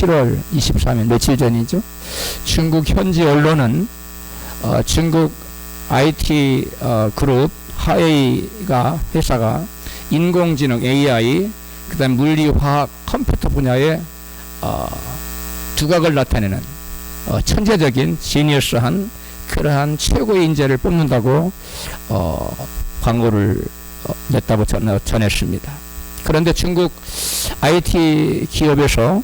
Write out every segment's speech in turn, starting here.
7월 23일 며칠 전이죠. 중국 현지 언론은 중국 IT 그룹 화웨이가 회사가 인공지능 AI 그다음 물리화학 컴퓨터 분야에 두각을 나타내는 천재적인 지니어스한 그러한 최고의 인재를 뽑는다고 광고를 냈다고 전했습니다. 그런데 중국 IT 기업에서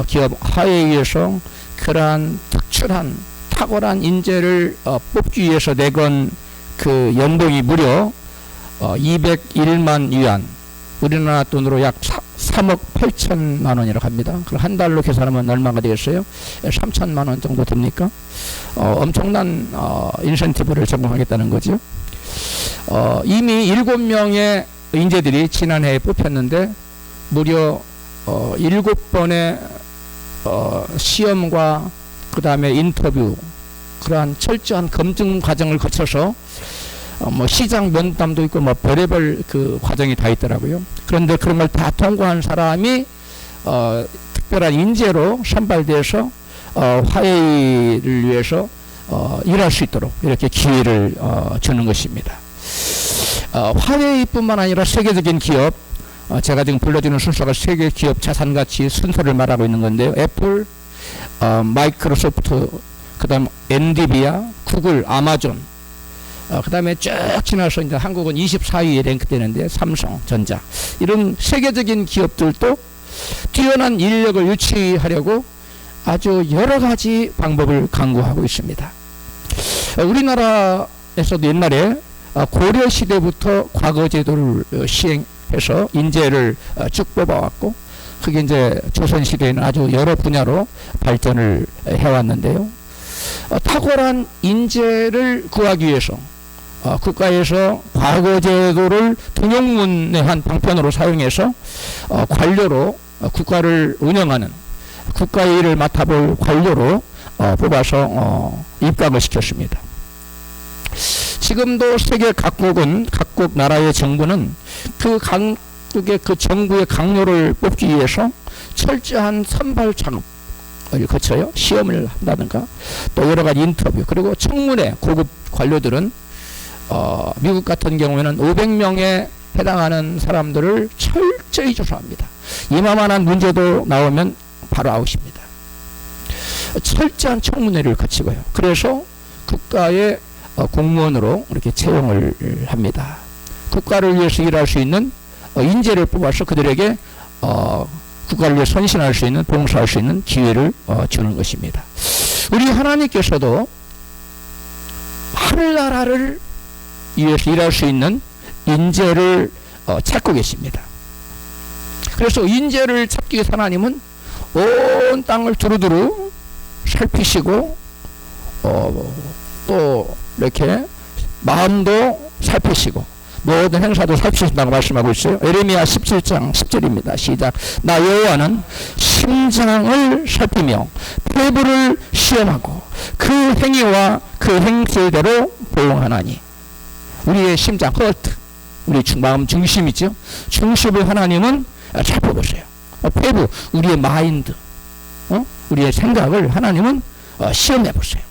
기업 화웨이에서 그러한 특출한 탁월한 인재를 뽑기 위해서 내건 그 연봉이 무려 201만 위안, 우리나라 돈으로 약 3억 8천만 원이라고 합니다. 그럼 한 달로 계산하면 얼마가 되겠어요? 3천만 원 정도 됩니까? 엄청난 인센티브를 제공하겠다는 거죠. 이미 7명의 인재들이 지난해에 뽑혔는데 무려 7번의 시험과 그 다음에 인터뷰, 그러한 철저한 검증 과정을 거쳐서 시장 면담도 있고 별의별 그 과정이 다 있더라고요. 그런데 그런 걸 다 통과한 사람이 특별한 인재로 선발돼서 화웨이를 위해서 일할 수 있도록 이렇게 기회를 주는 것입니다. 화웨이뿐만 아니라 세계적인 기업, 제가 지금 불러주는 순서가 세계 기업 자산가치 순서를 말하고 있는 건데요. 애플, 마이크로소프트, 그 다음 엔비디아, 구글, 아마존, 그 다음에 쭉 지나서 이제 한국은 24위에 랭크되는데 삼성전자, 이런 세계적인 기업들도 뛰어난 인력을 유치하려고 아주 여러 가지 방법을 강구하고 있습니다. 우리나라에서도 옛날에 고려 시대부터 과거 제도를 시행해서 인재를 쭉 뽑아왔고, 그게 이제 조선 시대에는 아주 여러 분야로 발전을 해왔는데요. 탁월한 인재를 구하기 위해서 국가에서 과거 제도를 등용문의 방편으로 사용해서 관료로 국가를 운영하는, 국가의 일을 맡아볼 관료로 뽑아서 입각을 시켰습니다. 지금도 세계 각국은, 각국 나라의 정부는 그 각국의 그 정부의 강요를 뽑기 위해서 철저한 선발 작업을 거쳐요. 시험을 한다든가 또 여러 가지 인터뷰, 그리고 청문회. 고급 관료들은 미국 같은 경우에는 500명에 해당하는 사람들을 철저히 조사합니다. 이만한 문제도 나오면 바로 아웃입니다. 철저한 청문회를 거치고요. 그래서 국가의 공무원으로 이렇게 채용을 합니다. 국가를 위해서 일할 수 있는 인재를 뽑아서 그들에게 국가를 위해 선신할 수 있는, 봉사할 수 있는 기회를 주는 것입니다. 우리 하나님께서도 하늘나라를 위해서 일할 수 있는 인재를 찾고 계십니다. 그래서 인재를 찾기 위해서 하나님은 온 땅을 두루두루 살피시고 또 이렇게 마음도 살피시고 모든 행사도 살피신다고 말씀하고 있어요. 에레미야 17장 10절입니다. 시작. 나 여호와는 심장을 살피며 폐부를 시험하고 그 행위와 그 행실대로 보응하나니. 우리의 심장, 허트, 우리 마음 중심이죠. 중심을 하나님은 살펴보세요. 폐부, 우리의 마인드, 우리의 생각을 하나님은 시험해 보세요.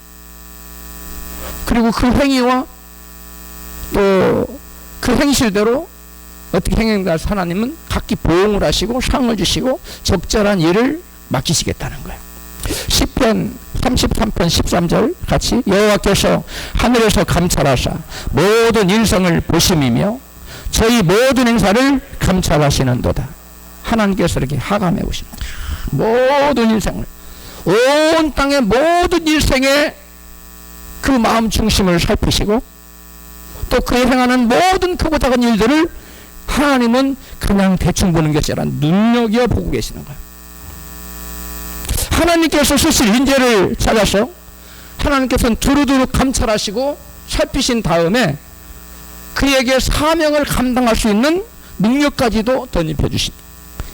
그리고 그 행위와 또 그 행실대로 어떻게 행한다 하나님은 각기 보응을 하시고 상을 주시고 적절한 일을 맡기시겠다는 거예요. 시편 33편 13절 같이. 여호와께서 하늘에서 감찰하사 모든 일성을 보심이며 저희 모든 행사를 감찰하시는도다. 하나님께서 이렇게 하감해 보시는 모든 일생을, 온 땅의 모든 일생의 그 마음 중심을 살피시고 또 그 행하는 모든 크고 작은 일들을 하나님은 그냥 대충 보는 것이 아니라 눈여겨 보고 계시는 거예요. 하나님께서 쓰실 인재를 찾아서 하나님께서는 두루두루 감찰하시고 살피신 다음에 그에게 사명을 감당할 수 있는 능력까지도 덧입혀 주신다.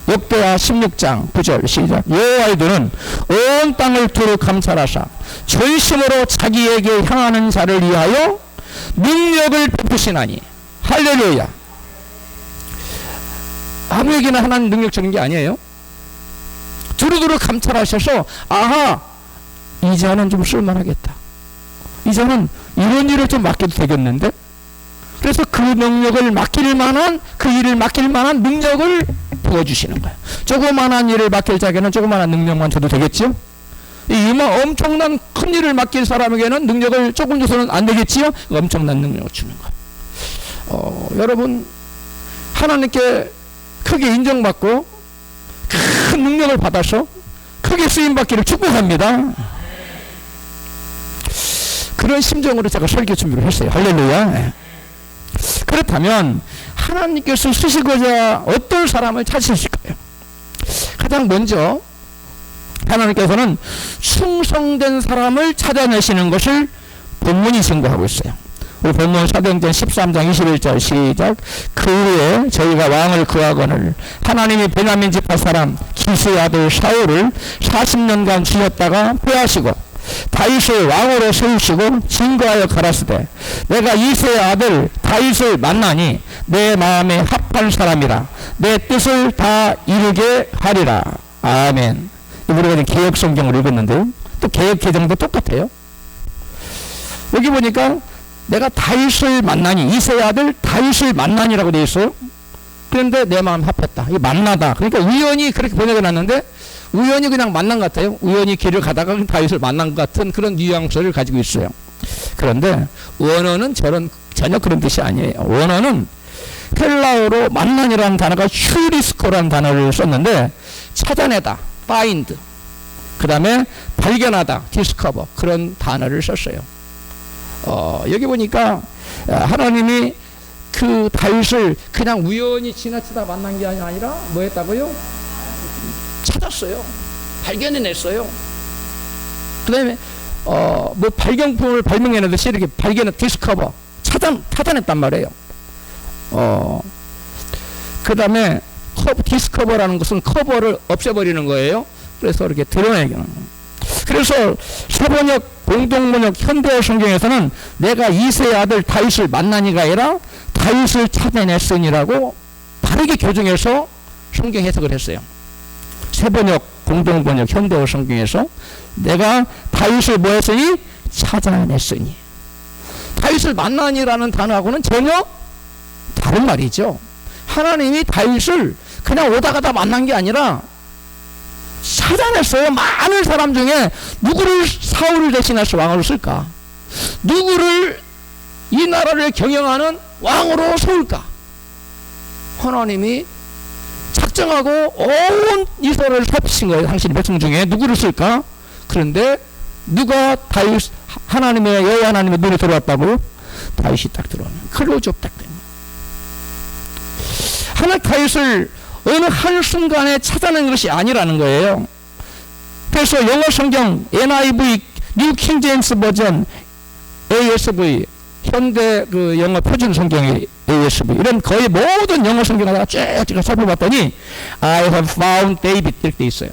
역대하 16장 9절 시작. 여호와의 눈은 온 땅을 두루 감찰하사 전심으로 자기에게 향하는 자를 위하여 능력을 베푸시나니. 할렐루야. 아무에게나 하나님 능력 주는 게 아니에요. 두루두루 감찰하셔서 아하, 이제는 좀 쓸만하겠다. 이제는 이런 일을 좀 맡겨도 되겠는데? 그래서 그 능력을 맡길 만한, 그 일을 맡길 만한 능력을 부어주시는 거예요. 조그만한 일을 맡길 자에게는 조그만한 능력만 줘도 되겠죠? 이 엄청난 큰 일을 맡길 사람에게는 능력을 조금 줘서는 안 되겠지요? 엄청난 능력을 주는 거예요. 여러분, 하나님께 크게 인정받고 큰 능력을 받아서 크게 쓰임받기를 축복합니다. 그런 심정으로 제가 설교 준비를 했어요. 할렐루야. 그렇다면 하나님께서 쓰시고자 어떤 사람을 찾으실까요? 가장 먼저 하나님께서는 충성된 사람을 찾아내시는 것을 본문이 증거하고 있어요. 우리 본문 사도행전 13장 21절 시작. 그 후에 저희가 왕을 구하거늘 하나님이 베냐민 지파 사람 기스의 아들 사울을 40년간 죽였다가 빼하시고 다윗을 왕으로 세우시고 증거하여 가라사대 내가 이새의 아들 다윗을 만나니 내 마음에 합한 사람이라 내 뜻을 다 이루게 하리라. 아멘. 우리가 개혁 성경을 읽었는데요. 또 개혁 개정도 똑같아요. 여기 보니까 내가 다윗을 만나니 이새의 아들 다윗을 만나니라고 되어 있어요. 그런데 내 마음 합했다. 이 만나다. 그러니까 우연히 그렇게 번역해 놨는데 우연히 그냥 만난 것 같아요. 우연히 길을 가다가 다윗을 만난 것 같은 그런 뉘앙스를 가지고 있어요. 그런데 원어는 전혀 그런 뜻이 아니에요. 원어는 헬라어로 만난이라는 단어가 휴리스코라는 단어를 썼는데 찾아내다, find, 그 다음에 발견하다, discover 그런 단어를 썼어요. 여기 보니까 하나님이 그 다윗을 그냥 우연히 지나치다 만난 게 아니라 뭐 했다고요? 찾았어요. 발견해냈어요. 그 다음에 뭐 발견품을 발명해내듯이 이렇게 디스커버 찾아냈단 말이에요. 그 다음에 디스커버라는 것은 커버를 없애버리는 거예요. 그래서 이렇게 드러내는 거예요. 그래서 세번역 공동번역 현대어 성경에서는 내가 이새의 아들 다윗을 만나니가 아니라 다윗을 찾아냈으니라고 다르게 교정해서 성경 해석을 했어요. 세번역 공동번역 현대어 성경에서 내가 다윗을 뭐 했으니? 찾아냈으니. 다윗을 만나니라는 단어하고는 전혀 다른 말이죠. 하나님이 다윗을 그냥 오다 가다 만난 게 아니라 찾아냈어요. 많은 사람 중에 누구를 사울을 대신해서 왕으로 쓸까? 누구를 이 나라를 경영하는 왕으로 세울까? 하나님이 작정하고 온 이스라엘을 살피신 거예요. 당신이 백성 중에 누구를 쓸까? 그런데 누가 다윗 하나님의 여호와 하나님의 눈에 들어왔다고? 다윗이 딱 들어오는 클로즈업 딱 됩니다. 하나님 다윗을 어느 한순간에 찾아낸 것이 아니라는 거예요. 그래서 영어 성경 NIV 뉴 킹 제임스 버전 ASV 현대 그 영어 표준 성경이 ASV 이런 거의 모든 영어 성경을 쭉 살펴봤더니 I have found David 이렇게 돼 있어요.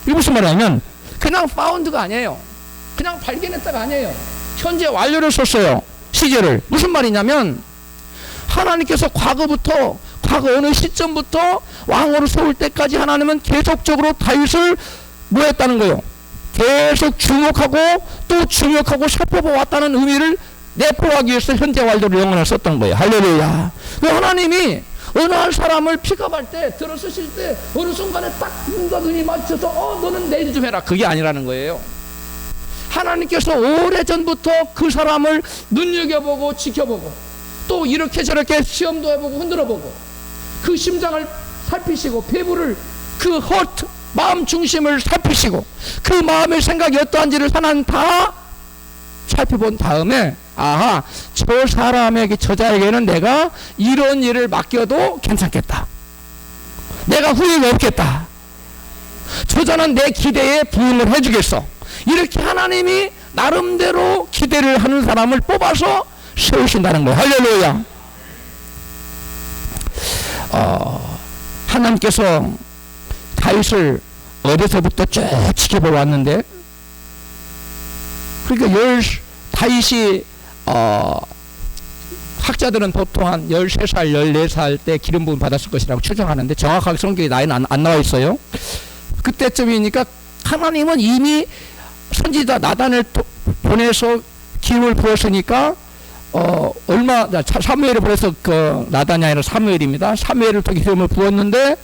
이게 무슨 말이냐면 그냥 found가 아니에요. 그냥 발견했다가 아니에요. 현재 완료를 썼어요. 시제를. 무슨 말이냐면 하나님께서 과거 어느 시점부터 왕으로 세울 때까지 하나님은 계속적으로 다윗을 뭐 했다는 거예요? 계속 주목하고 또 주목하고 살펴보았다는 의미를 내포하기 위해서 현재 완료로 영어를 썼던 거예요. 할렐루야. 하나님이 어느 한 사람을 픽업할 때 들어서실 때 어느 순간에 딱 눈과 눈이 맞춰서 너는 내일 좀 해라. 그게 아니라는 거예요. 하나님께서 오래전부터 그 사람을 눈여겨보고 지켜보고 또 이렇게 저렇게 시험도 해보고 흔들어보고 그 심장을 살피시고 배부를 그 허트 마음 중심을 살피시고 그 마음의 생각이 어떠한지를 하나님 다 살펴본 다음에 아하 저 사람에게 저자에게는 내가 이런 일을 맡겨도 괜찮겠다. 내가 후회가 없겠다. 저자는 내 기대에 부응을 해주겠어. 이렇게 하나님이 나름대로 기대를 하는 사람을 뽑아서 세우신다는 거예요. 할렐루야. 하나님께서 다윗을 어려서부터 쭉 지켜보았는데 그러니까 다윗이 학자들은 보통 한 13살, 14살 때 기름 부음 받았을 것이라고 추정하는데 정확하게 성경에 나이는 안 나와 있어요. 그때쯤이니까 하나님은 이미 선지자 나단을 보내서 기름을 부었으니까 사무엘을 보내서 그 나단이 아니라 사무엘입니다. 사무엘을 통해 기름을 부었는데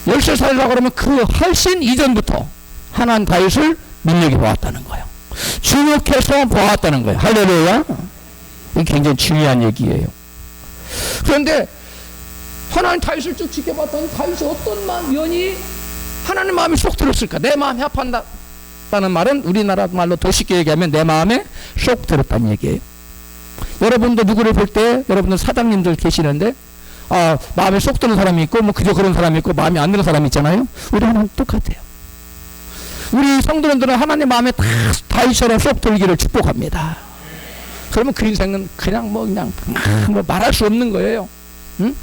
13살이라고 그러면 그 훨씬 이전부터 하나님 다윗을 눈여겨보았다는 거예요. 주목해서 보았다는 거예요. 할렐루야. 이게 굉장히 중요한 얘기예요. 그런데 하나님 다윗을 쭉 지켜봤더니 다윗이 어떤 면이 하나님 마음에 쏙 들었을까? 내 마음에 합한다는 말은 우리나라 말로 더 쉽게 얘기하면 내 마음에 쏙 들었다는 얘기예요. 여러분도 누구를 볼 때 여러분들 사장님들 계시는데 마음에 쏙 드는 사람이 있고 뭐 그저 그런 사람이 있고 마음에 안 드는 사람이 있잖아요. 우리 하나님 똑같아요. 우리 성도님들은 하나님 마음에 다 다윗처럼 쏙 들기를 축복합니다. 그러면 그 인생은 그냥 뭐 말할 수 없는 거예요. 응?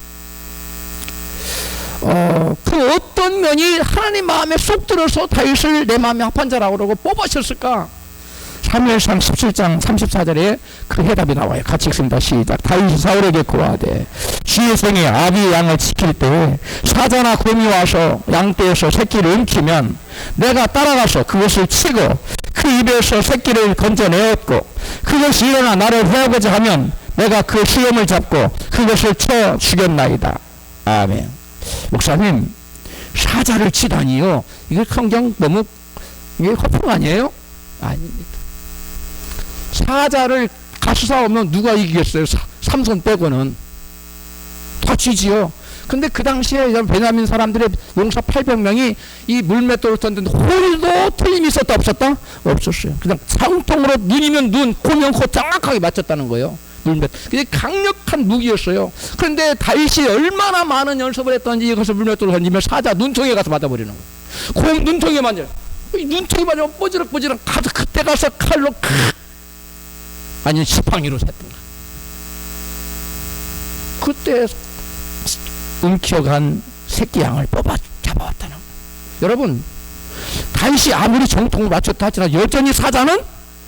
그 어떤 면이 하나님 마음에 쏙 들어서 다윗을 내 마음에 합한 자라고 그러고 뽑아셨을까? 사무엘상 17장 34절에 그 해답이 나와요. 같이 읽습니다. 시작. 다윗이 사울에게 고하되 주의 성이 아비의 양을 지킬 때 사자나 곰이 와서 양떼에서 새끼를 훔치면 내가 따라가서 그것을 치고 그 입에서 새끼를 건져내었고 그것이 일어나 나를 해하고자 하면 내가 그 수염을 잡고 그것을 쳐 죽였나이다. 아멘. 목사님, 사자를 치다니요. 이게 성경 너무 이게 허풍 아니에요? 아닙니다. 사자를 가수 싸우면 누가 이기겠어요? 삼손 빼고는 다 쥐지요. 근데 그 당시에 베냐민 사람들의 용사 800명이 이 물맷돌을 던졌는데 홀도 틀림이 있었다 없었다? 없었어요. 그냥 상통으로 눈이면 눈, 코면 코 정확하게 맞췄다는 거예요. 물맷. 그게 강력한 무기였어요. 그런데 다윗이 얼마나 많은 연습을 했던지 이것을 물맷돌을 던지면 사자 눈통에 가서 맞아버리는 거예요. 곰 눈통에 맞아요. 눈통에 맞으면 뽀지럭뽀지럭 가서 그때 가서 칼로 아니 지팡이로 샜던가. 그때 움켜간 새끼 양을 잡아왔다는 거예요. 여러분, 다윗이 아무리 정통을 맞췄다 하지만 여전히 사자는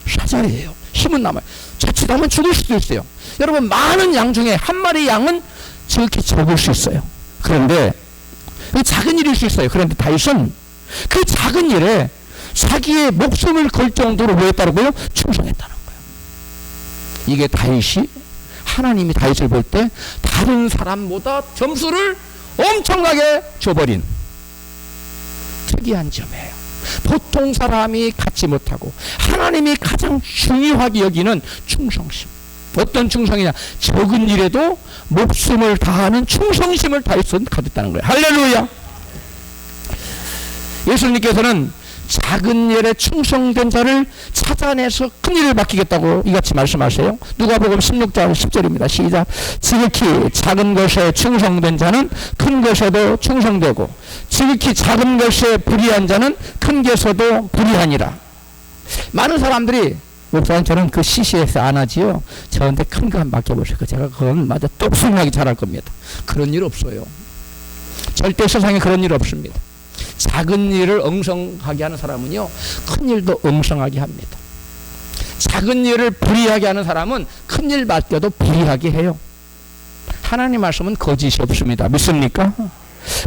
사자예요. 힘은 남아요. 자칫하면 죽을 수도 있어요. 여러분, 많은 양 중에 한 마리 양은 저렇게 적을 수 있어요. 그런데 작은 일일 수 있어요. 그런데 다윗은 그 작은 일에 자기의 목숨을 걸 정도로 뭐 했다고요? 충성했다는 거예요. 이게 다윗이 하나님이 다윗을 볼 때 다른 사람보다 점수를 엄청나게 줘버린 특이한 점이에요. 보통 사람이 갖지 못하고 하나님이 가장 중요하게 여기는 충성심. 어떤 충성이냐? 적은 일에도 목숨을 다하는 충성심을 다윗은 가졌다는 거예요. 할렐루야. 예수님께서는 작은 일에 충성된 자를 찾아내서 큰 일을 맡기겠다고 이같이 말씀하세요. 누가복음 16장 10절입니다. 시작. 지극히 작은 것에 충성된 자는 큰 것에도 충성되고 지극히 작은 것에 불의한 자는 큰 것에도 불의하니라. 많은 사람들이 목사님 저는 그 CCS 안 하지요. 저한테 큰 거 맡겨보세요. 제가 그건 맞아 똑순하게 잘할 겁니다. 그런 일 없어요. 절대 세상에 그런 일 없습니다. 작은 일을 엉성하게 하는 사람은요, 큰 일도 엉성하게 합니다. 작은 일을 불의하게 하는 사람은 큰 일 맡겨도 불의하게 해요. 하나님 말씀은 거짓이 없습니다. 믿습니까?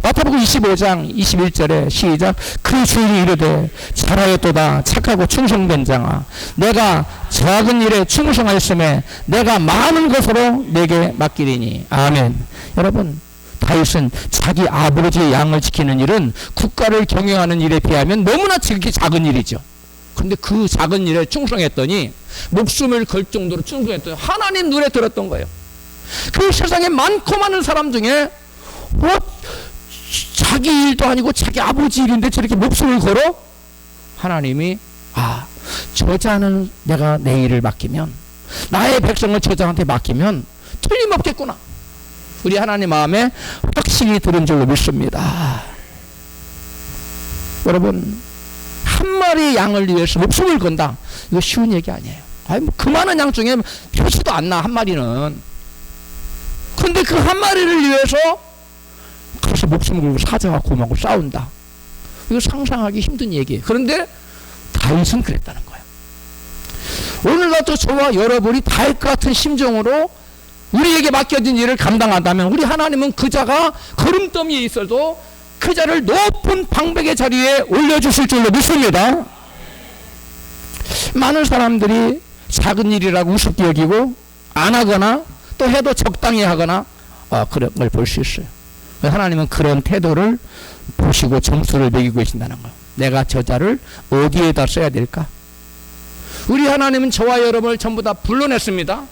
마태복음 25장 21절에 시작. 그 주인이 이르되 잘하였도다 착하고 충성된 자아 내가 작은 일에 충성하였음에 내가 많은 것으로 내게 맡기리니. 아멘. 여러분, 다윗은 자기 아버지의 양을 지키는 일은 국가를 경영하는 일에 비하면 너무나 지극히 작은 일이죠. 그런데 그 작은 일에 충성했더니 목숨을 걸 정도로 충성했더니 하나님 눈에 들었던 거예요. 그 세상에 많고 많은 사람 중에 자기 일도 아니고 자기 아버지 일인데 저렇게 목숨을 걸어? 하나님이 저자는 내가 내 일을 맡기면 나의 백성을 저자한테 맡기면 틀림없겠구나. 우리 하나님 마음에 확실히 들은 줄로 믿습니다. 여러분, 한 마리 양을 위해서 목숨을 건다. 이거 쉬운 얘기 아니에요. 그 많은 양 중에 표시도 안 나, 한 마리는. 근데 그 한 마리를 위해서 가서 목숨을 걸고 사자와 곰하고 싸운다. 이거 상상하기 힘든 얘기예요. 그런데 다윗은 그랬다는 거예요. 오늘날도 저와 여러분이 다윗 같은 심정으로 우리에게 맡겨진 일을 감당한다면 우리 하나님은 그 자가 걸음더미에 있어도 그 자를 높은 방백의 자리에 올려주실 줄로 믿습니다. 많은 사람들이 작은 일이라고 우습게 여기고 안 하거나 또 해도 적당히 하거나 그런 걸 볼 수 있어요. 하나님은 그런 태도를 보시고 점수를 매기고 계신다는 거예요. 내가 저 자를 어디에다 써야 될까? 우리 하나님은 저와 여러분을 전부 다 불러냈습니다.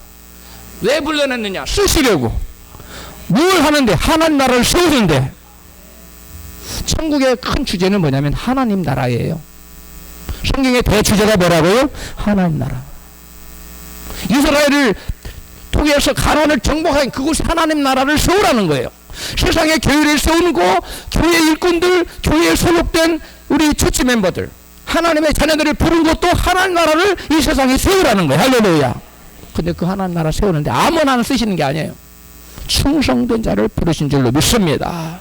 왜 불러냈느냐? 쓰시려고. 뭘 하는데? 하나님 나라를 세우는데. 천국의 큰 주제는 뭐냐면 하나님 나라예요. 성경의 대주제가 뭐라고요? 하나님 나라. 이스라엘을 통해서 가나안을 정복한 그곳이 하나님 나라를 세우라는 거예요. 세상에 교회를 세우고 교회 일꾼들, 교회에 소속된 우리 처치 멤버들, 하나님의 자녀들을 부른 것도 하나님 나라를 이 세상에 세우라는 거예요. 할렐루야. 근데 그 하나님 나라 세우는데 아무나 쓰시는 게 아니에요. 충성된 자를 부르신 줄로 믿습니다.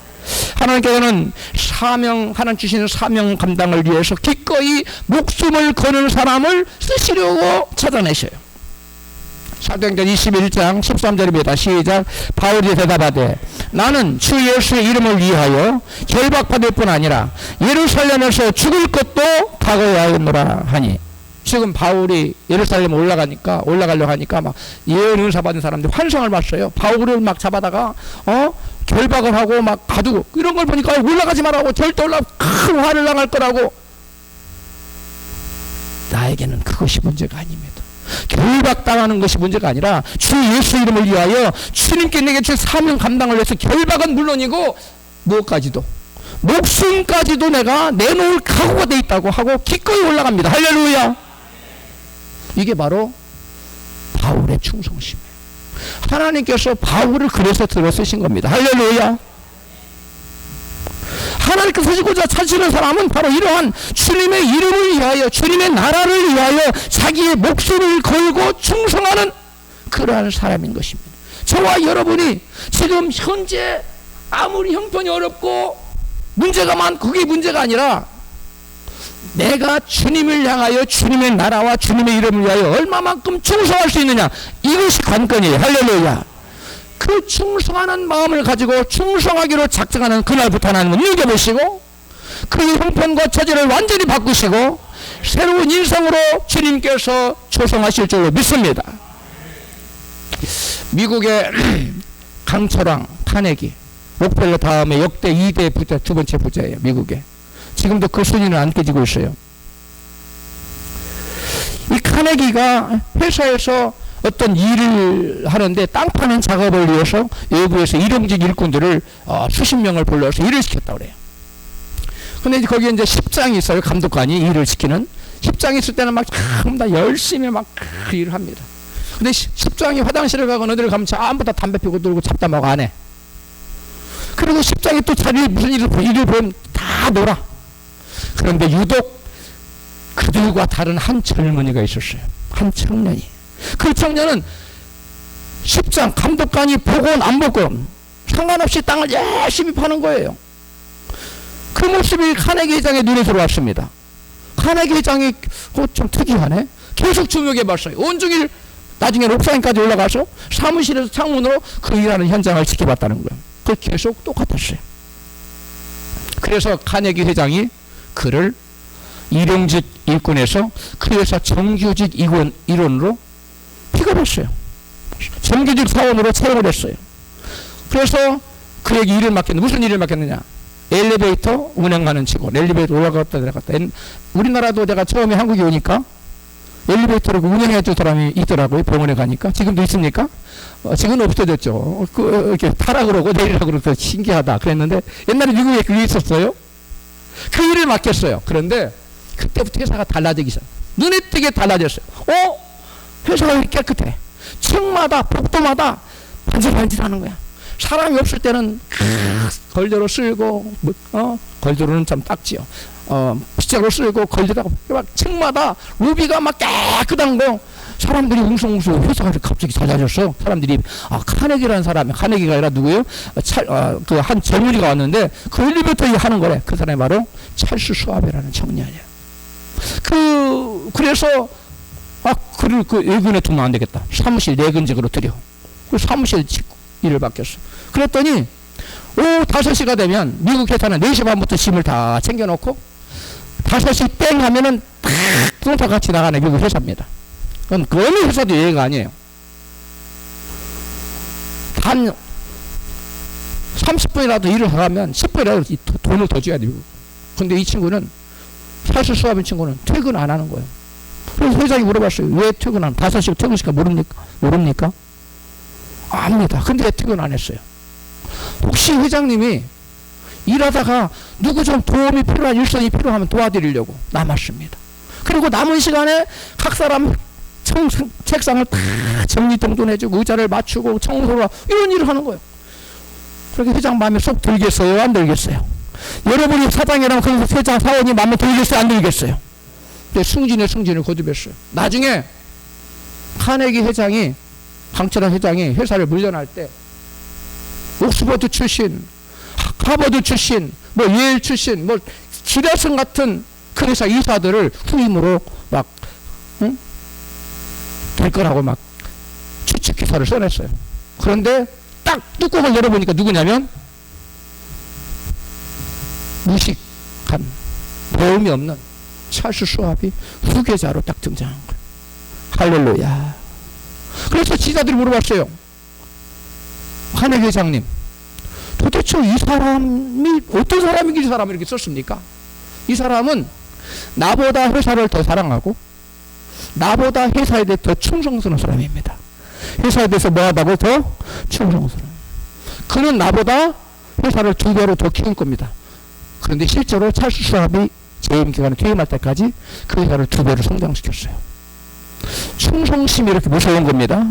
하나님께서는 하나님 주시는 사명 감당을 위해서 기꺼이 목숨을 거는 사람을 쓰시려고 찾아내셔요. 사도행전 21장 13절입니다. 시작. 바울이 대답하되 나는 주 예수의 이름을 위하여 결박받을 뿐 아니라 예루살렘에서 죽을 것도 각오하였노라 하니. 지금 바울이 예루살렘 올라가려고 하니까 막 예언 은사 받은 사람들이 환상을 봤어요. 바울을 막 잡아다가 결박을 하고 막 가두고 이런 걸 보니까 올라가지 말라고, 절대 큰 화를 당할 거라고. 나에게는 그것이 문제가 아닙니다. 결박당하는 것이 문제가 아니라 주 예수 이름을 위하여 주님께 내게 주신 사명 감당을 위해서 결박은 물론이고 무엇까지도, 목숨까지도 내가 내놓을 각오가 돼 있다고 하고 기꺼이 올라갑니다. 할렐루야. 이게 바로 바울의 충성심이에요. 하나님께서 바울을 그래서 들어 쓰신 겁니다. 할렐루야. 하나님께서 쓰시고자 찾으시는 사람은 바로 이러한 주님의 이름을 위하여, 주님의 나라를 위하여 자기의 목숨을 걸고 충성하는 그러한 사람인 것입니다. 저와 여러분이 지금 현재 아무리 형편이 어렵고 문제가 많고 그게 문제가 아니라 내가 주님을 향하여 주님의 나라와 주님의 이름을 위하여 얼마만큼 충성할 수 있느냐, 이것이 관건이에요. 할렐루야. 그 충성하는 마음을 가지고 충성하기로 작정하는 그날부터 하나님은 이겨보시고 그 형편과 처지를 완전히 바꾸시고 새로운 인생으로 주님께서 조성하실 줄로 믿습니다. 미국의 강철왕 카네기, 록펠러 다음에 역대 2대 부자, 두 번째 부자예요. 미국에. 지금도 그 순위는 안 깨지고 있어요. 이 카네기가 회사에서 어떤 일을 하는데 땅 파는 작업을 위해서 외부에서 일용직 일꾼들을 수십 명을 불러서 일을 시켰다고 그래요. 근데 이제 거기에 이제 십장이 있어요. 감독관이 일을 시키는. 십장이 있을 때는 막 전부 다 열심히 막 일을 합니다. 근데 십장이 화장실을 가거나 어디를 가면 전부 다 담배 피우고 들고 잡담하고 안 해. 그리고 십장이 또 자기 무슨 일을 보면 다 놀아. 그런데 유독 그들과 다른 한 젊은이가 있었어요. 한 청년이. 그 청년은 십장 감독관이 보건 안 보건 상관없이 땅을 열심히 파는 거예요. 그 모습이 카네기 회장의 눈에 들어왔습니다. 카네기 회장이 좀 특이하네. 계속 주목해봤어요. 온종일 나중에 옥상까지 올라가서 사무실에서 창문으로 그 일하는 현장을 지켜봤다는 거예요. 그 계속 똑같았어요. 그래서 카네기 회장이 그를 일용직 일꾼에서 그 회사 정규직 일원으로 픽업했어요. 정규직 사원으로 채용을 했어요. 그래서 그에게 일을 맡겼는데 무슨 일을 맡겼느냐? 엘리베이터 운행하는 직원. 엘리베이터 올라갔다 내려갔다. 우리나라도 내가 처음에 한국에 오니까 엘리베이터를 운행해 줄 사람이 있더라고요. 병원에 가니까. 지금도 있습니까? 지금은 없어졌죠. 이렇게 타라 그러고 내리라 그러고 신기하다 그랬는데 옛날에 미국에 그게 있었어요. 그 일을 맡겼어요. 그런데 그때부터 회사가 달라지기 시작. 눈에 띄게 달라졌어요. 회사가 이렇게 깨끗해. 층마다 복도마다 반질반질하는 거야. 사람이 없을 때는 걸대로 쓸고 걸대로는 좀 딱지요. 빗자루 쓸고 걸대다가 막 층마다 루비가 막 깨끗한 거. 사람들이 웅성웅성 회사가 갑자기 잦아졌어. 사람들이 카네기라는 사람이, 카네기가 아니라 누구예요? 그 한 젊은이가 왔는데 그 엘리베이터 하는 거래. 그 사람이 바로 찰스 수아베라는 청년이야. 그래서 그를 그 외근에 두면 안 되겠다. 사무실 내근직으로 들여. 그 사무실 일을 맡겼어. 그랬더니 오후 5시가 되면 미국 회사는 4시 반부터 짐을 다 챙겨놓고 5시 땡 하면은 탁 뚱타같이 나가는 미국 회사입니다. 그건 그 어느 회사도 예외가 아니에요. 단 30분이라도 일을 하면 10분이라도 돈을 더 줘야 돼요. 근데 이 친구는 사실 수업인 친구는 퇴근 안 하는 거예요. 그래서 회장이 물어봤어요. 왜 퇴근 안? 5시 퇴근시켜 모릅니까? 압니다. 근데 왜 퇴근 안 했어요? 혹시 회장님이 일하다가 누구 좀 도움이 필요한 일선이 필요하면 도와드리려고 남았습니다. 그리고 남은 시간에 각 사람 책상을 다 정리정돈해주고 의자를 맞추고 청소를 이런 일을 하는 거예요. 그렇게 회장 마음에 쏙 들겠어요? 안 들겠어요? 여러분이 사장이랑 그 회장 사원이 마음에 들겠어요? 안 들겠어요? 근데 승진을 거듭했어요. 나중에 카네기 회장이 강철한 회장이 회사를 물려날 때 옥스퍼드 출신, 하버드 출신, 뭐 예일 출신, 뭐 지라슨 같은 그 회사 이사들을 후임으로 막 될 거라고 막 추측 기사를 써냈어요. 그런데 딱 뚜껑을 열어보니까 누구냐면 무식한 배움이 없는 찰스 슈왑이 후계자로 딱 등장한 거예요. 할렐루야. 그래서 지자들이 물어봤어요. 카네기 회장님, 도대체 이 사람이 어떤 사람이길래 이 사람을 이렇게 썼습니까? 이 사람은 나보다 회사를 더 사랑하고 나보다 회사에 대해 더 충성스러운 사람입니다. 회사에 대해서 뭐하다고 더 충성스러운. 그는 나보다 회사를 2배로 더 키울 겁니다. 그런데 실제로 찰스 슈왑이 재임 기간에 퇴임할 때까지 그 회사를 2배로 성장시켰어요. 충성심이 이렇게 무서운 겁니다.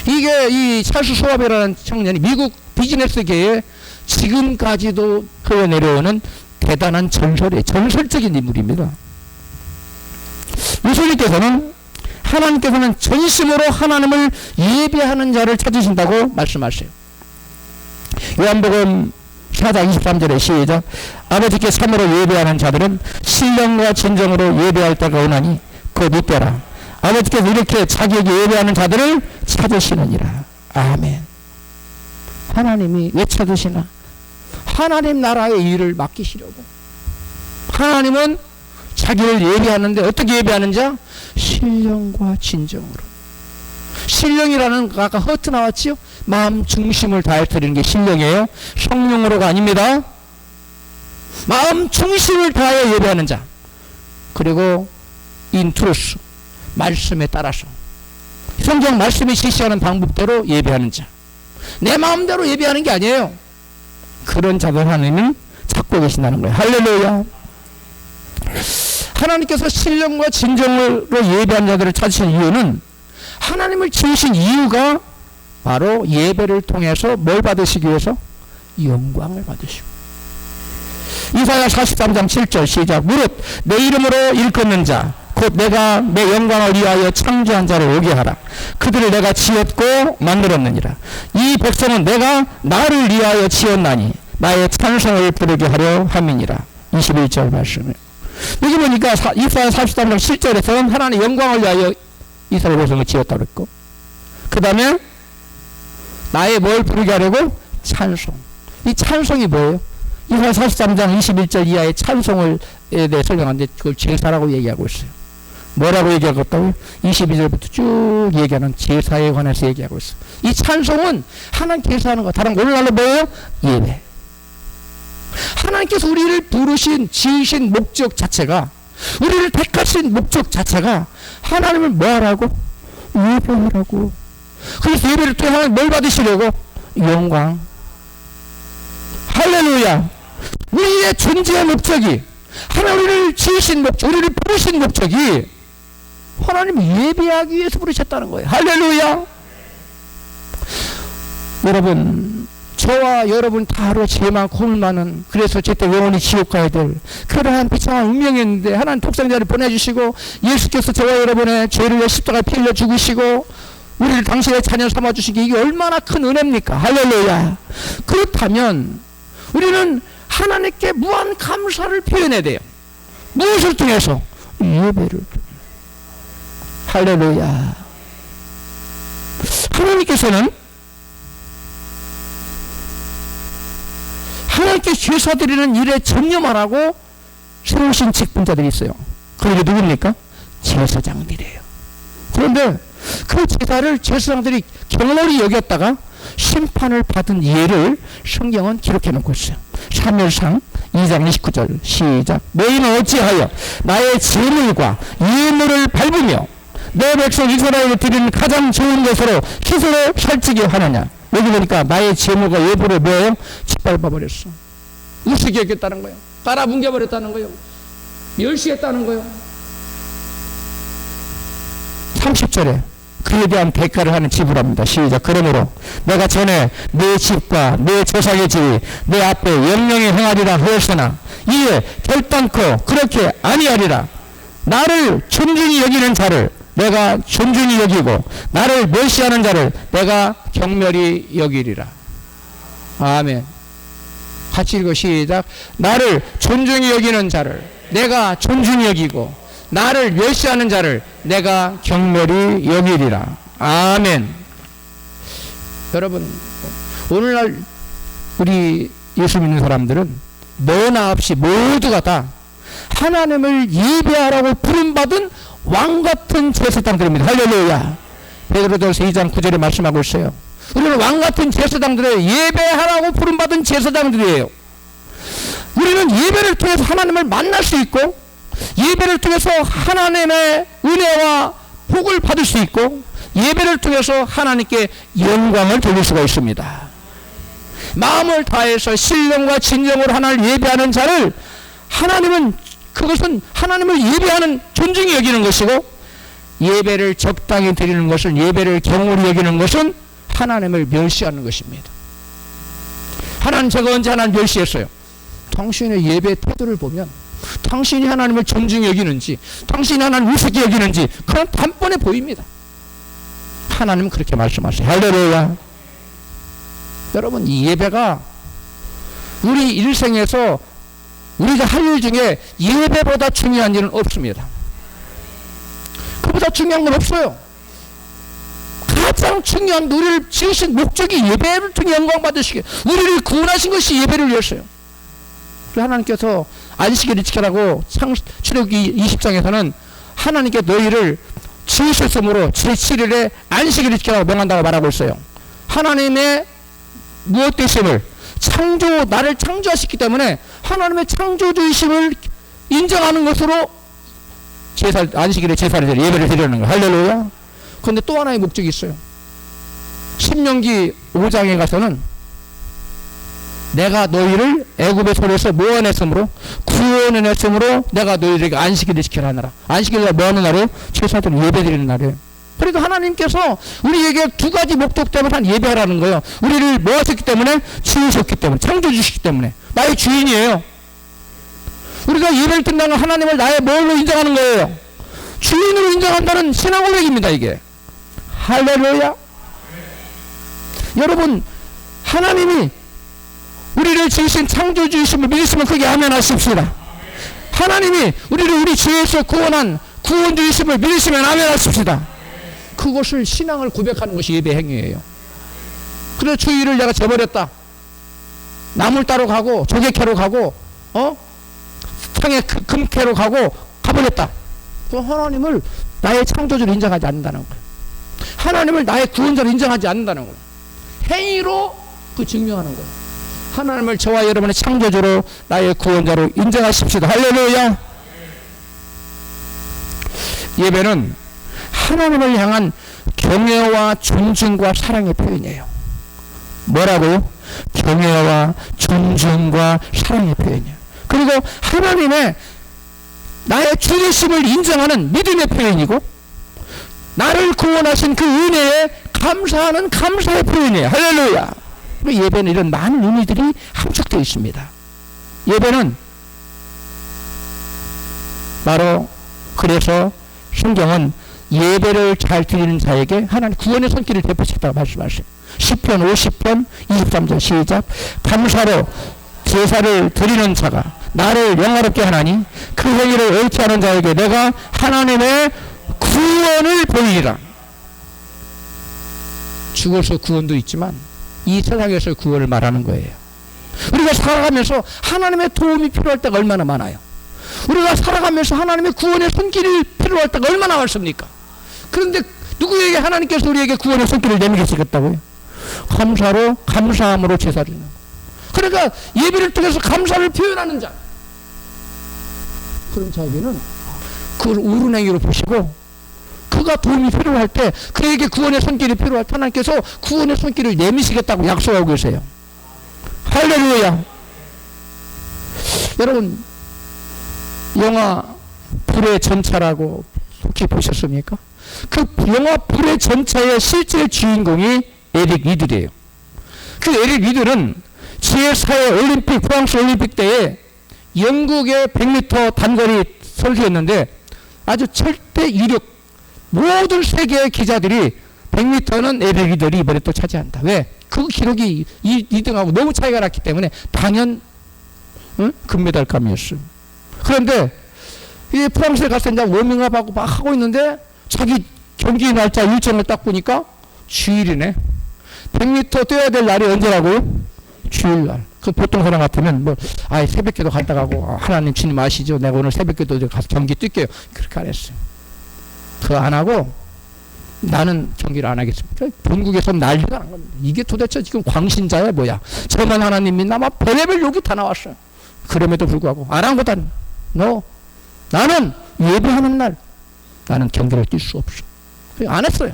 이게 이 찰스 슈왑이라는 청년이 미국 비즈니스계에 지금까지도 흘러내려오는 대단한 전설적인 인물입니다. 예수님께서는 하나님께서는 전심으로 하나님을 예배하는 자를 찾으신다고 말씀하세요. 요한복음 4장 23절에 시작. 아버지께 참으로 예배하는 자들은 신령과 진정으로 예배할 때가 오나니 곧 이때라. 아버지께서 이렇게 자기에게 예배하는 자들을 찾으시느니라. 아멘. 하나님이 왜 찾으시나? 하나님 나라의 일을 맡기시려고. 하나님은 자기를 예배하는데 어떻게 예배하는 자? 신령과 진정으로. 신령이라는 거 아까 허트 나왔지요? 마음 중심을 다해 드리는 게 신령이에요. 성령으로가 아닙니다. 마음 중심을 다해 예배하는 자. 그리고 인트루스 말씀에 따라서 성경 말씀이 지시하는 방법대로 예배하는 자. 내 마음대로 예배하는 게 아니에요. 그런 자들 하나님이 찾고 계신다는 거예요. 할렐루야. 하나님께서 신령과 진정으로 예배하는 자들을 찾으신 이유는 하나님을 지으신 이유가 바로 예배를 통해서 뭘 받으시기 위해서? 영광을 받으시고. 이사야 43장 7절 시작. 무릇 내 이름으로 일컫는 자 곧 내가 내 영광을 위하여 창조한 자를 오게 하라. 그들을 내가 지었고 만들었느니라. 이 백성은 내가 나를 위하여 지었나니 나의 찬송을 부르게 하려 함이니라. 21절 말씀이에요. 여기 보니까 이사야 43장 7절에서는 하나님의 영광을 위하여 이스라엘 백성을 지었다고 했고, 그 다음에 나의 뭘 부르게 하려고? 찬송. 이 찬송이 뭐예요? 이사야 43장 21절 이하의 찬송을 대해 설명하는데 그걸 제사라고 얘기하고 있어요. 뭐라고 얘기하고 있다고요? 22절부터 쭉 얘기하는 제사에 관해서 얘기하고 있어요. 이 찬송은 하나님 제사하는 거, 다른 오늘날로 뭐예요? 예배. 하나님께서 우리를 부르신 지으신 목적 자체가, 우리를 택하신 목적 자체가 하나님을 뭐하라고? 예배하라고. 그래서 예배를 통해 하나님 뭘 받으시려고? 영광. 할렐루야. 우리의 존재의 목적이, 하나님을 지으신 목적, 우리를 부르신 목적이 하나님을 예배하기 위해서 부르셨다는 거예요. 할렐루야. 여러분, 저와 여러분 다 하루 죄만 고물 많은, 그래서 제때 영원히 지옥 가야 될 그러한 비참한 운명이었는데 하나님 독생자를 보내주시고 예수께서 저와 여러분의 죄를 위해 십자가에 피 흘려 죽으시고 우리를 당신의 자녀 삼아주신 게 이게 얼마나 큰 은혜입니까? 할렐루야. 그렇다면 우리는 하나님께 무한 감사를 표현해야 돼요. 무엇을 통해서? 예배를. 할렐루야. 하나님께서는 하나님께 제사 드리는 일에 전념만 하고 세우신 직분자들이 있어요. 그게 누굽니까? 제사장들이에요. 그런데 그 제사를 제사장들이 경홀히 여겼다가 심판을 받은 예를 성경은 기록해 놓고 있어요. 사무엘상 2장 29절 시작. 너희는 어찌하여 나의 제물과 예물을 밟으며 내 백성 이스라엘에 드리는 가장 좋은 것으로 스스로 살찌게 하느냐. 여기 보니까 나의 제물과 예물을 뭐예요? 짓밟아버렸어. 우습게 여겼다는 거예요. 깔아뭉개버렸다는 거예요. 멸시했다는 거예요. 30절에 그에 대한 대가를 하는 지부랍니다. 시작. 그러므로 내가 전에 내 집과 내 조상의 집이 내 앞에 영영히 행하리라 하였으나 이에 결단코 그렇게 아니하리라. 나를 존중히 여기는 자를 내가 존중히 여기고 나를 멸시하는 자를 내가 경멸히 여기리라. 아멘. 같이 읽어. 시작. 나를 존중히 여기는 자를 내가 존중히 여기고 나를 멸시하는 자를 내가 경멸히 여기리라. 아멘. 여러분, 오늘날 우리 예수 믿는 사람들은 너나 없이 모두가 다 하나님을 예배하라고 부름받은 왕같은 제사장들입니다. 할렐루야. 베드로전서 2장 9절에 말씀하고 있어요. 우리는 왕같은 제사장들의 예배하라고 부름받은 제사장들이에요. 우리는 예배를 통해서 하나님을 만날 수 있고 예배를 통해서 하나님의 은혜와 복을 받을 수 있고 예배를 통해서 하나님께 영광을 돌릴 수가 있습니다. 마음을 다해서 신령과 진정으로 하나님을 예배하는 자를 하나님은 그것은 하나님을 예배하는 존중히 여기는 것이고 예배를 적당히 드리는 것은 예배를 경홀히 여기는 것은 하나님을 멸시하는 것입니다. 하나님 제가 언제 하나님 멸시했어요? 당신의 예배 태도를 보면 당신이 하나님을 존중히 여기는지 당신이 하나님을 우습게 여기는지 그건 단번에 보입니다. 하나님은 그렇게 말씀하세요. 할렐루야. 여러분 이 예배가 우리 일생에서 우리가 할 일 중에 예배보다 중요한 일은 없습니다. 그보다 중요한 건 없어요. 가장 중요한 우리를 지으신 목적이 예배를 통해 영광 받으시게 우리를 구원하신 것이 예배를 위해서요. 하나님께서 안식일을 지키라고 출애굽기 20장에서는 하나님께 너희를 지으셨으므로 제7일에 안식일을 지키라고 명한다고 말하고 있어요. 하나님의 무엇 되심을 나를 창조하셨기 때문에 하나님의 창조주의심을 인정하는 것으로 안식일에 제사를 드려 예배를 드리는 거예요. 할렐루야. 그런데 또 하나의 목적이 있어요. 신명기 5장에 가서는 내가 너희를 애굽의 손에서 모아냈으므로 구원해냈으므로 내가 너희들에게 안식일을 지켜라 하느라. 안식일은 뭐 하는 날이에요? 제사들은 예배드리는 날이에요. 그러니까 하나님께서 우리에게 두 가지 목적 때문에 한 예배하라는 거예요. 우리를 모아셨기 때문에 지으셨기 때문에 창조주시기 때문에 나의 주인이에요. 우리가 예배를 드린다는 건 하나님을 나의 뭘로 인정하는 거예요? 주인으로 인정한다는 신앙 고백입니다. 이게 할렐루야. 여러분 하나님이 우리를 지으신 창조주이심을 믿으시면 크게 아멘 하십시다. 하나님이 우리를 우리 죄에서 구원한 구원주이심을 믿으시면 아멘 하십시다. 그것을 신앙을 고백하는 것이 예배 행위예요. 그래서 주일을 내가 저버렸다. 나물 따러 가고 조개 캐러 가고 상에 금 캐러 가고 가버렸다. 그 하나님을 나의 창조주를 인정하지 않는다는 거예요. 하나님을 나의 구원자로 인정하지 않는다는 거예요. 행위로 그 증명하는 거예요. 하나님을 저와 여러분의 창조주로 나의 구원자로 인정하십시다. 할렐루야. 예배는 하나님을 향한 경외와 존중과 사랑의 표현이에요. 뭐라고요? 경외와 존중과 사랑의 표현이에요. 그리고 하나님의 나의 주되심을 인정하는 믿음의 표현이고 나를 구원하신 그 은혜에 감사하는 감사의 표현이에요. 할렐루야. 예배는 이런 많은 의미들이 함축되어 있습니다. 예배는 바로 그래서 성경은 예배를 잘 드리는 자에게 하나님 구원의 손길을 베푸시겠다고 말씀하세요. 시편 50편 23절 시작. 감사로 제사를 드리는 자가 나를 영화롭게 하나니 그 행위를 옳게 하는 자에게 내가 하나님의 구원을 보이리라. 죽어서 구원도 있지만 이 세상에서 구원을 말하는 거예요. 우리가 살아가면서 하나님의 도움이 필요할 때가 얼마나 많아요. 우리가 살아가면서 하나님의 구원의 손길이 필요할 때가 얼마나 많습니까? 그런데 누구에게 하나님께서 우리에게 구원의 손길을 내미시겠다고요? 감사로, 감사함으로 제사드리는 거. 그러니까 예배를 통해서 감사를 표현하는 자, 그런 자에게는 그걸 옳은 행위로 보시고, 그가 도움이 필요할 때, 그에게 구원의 손길이 필요할 때 하나님께서 구원의 손길을 내미시겠다고 약속하고 계세요. 할렐루야. 여러분, 영화 불의 전차라고 혹시 보셨습니까? 그 영화 불의 전차의 실제 주인공이 에릭 리들이에요. 그 에릭 리들은 제4회 올림픽, 프랑스 올림픽 때에 영국의 100m 단거리 선수였는데 아주 절대 유력, 모든 세계의 기자들이 100m는 에릭 리들이 이번에 또 차지한다. 왜? 그 기록이 2등하고 너무 차이가 났기 때문에 당연 금메달감이었어요. 그런데 이 프랑스에 가서 이제 워밍업하고 막 하고 있는데 자기 경기 날짜 일정을 딱 보니까 주일이네. 100m 뛰어야 될 날이 언제라고요? 주일날. 그 보통 사람 같으면 뭐 새벽기도 갔다 가고 하나님 주님 아시죠? 내가 오늘 새벽기도 가서 경기 뛸게요. 그렇게 안 했어요. 그거 안 하고 나는 경기를 안 하겠습니다. 본국에서 난리가 난 겁니다. 이게 도대체 지금 광신자야 뭐야? 저만 하나님 믿나? 막 별의별 욕이 다 나왔어요. 그럼에도 불구하고 안 한 거다. 나는 예배하는 날 나는 경기를 뛸 수 없어. 안 했어요.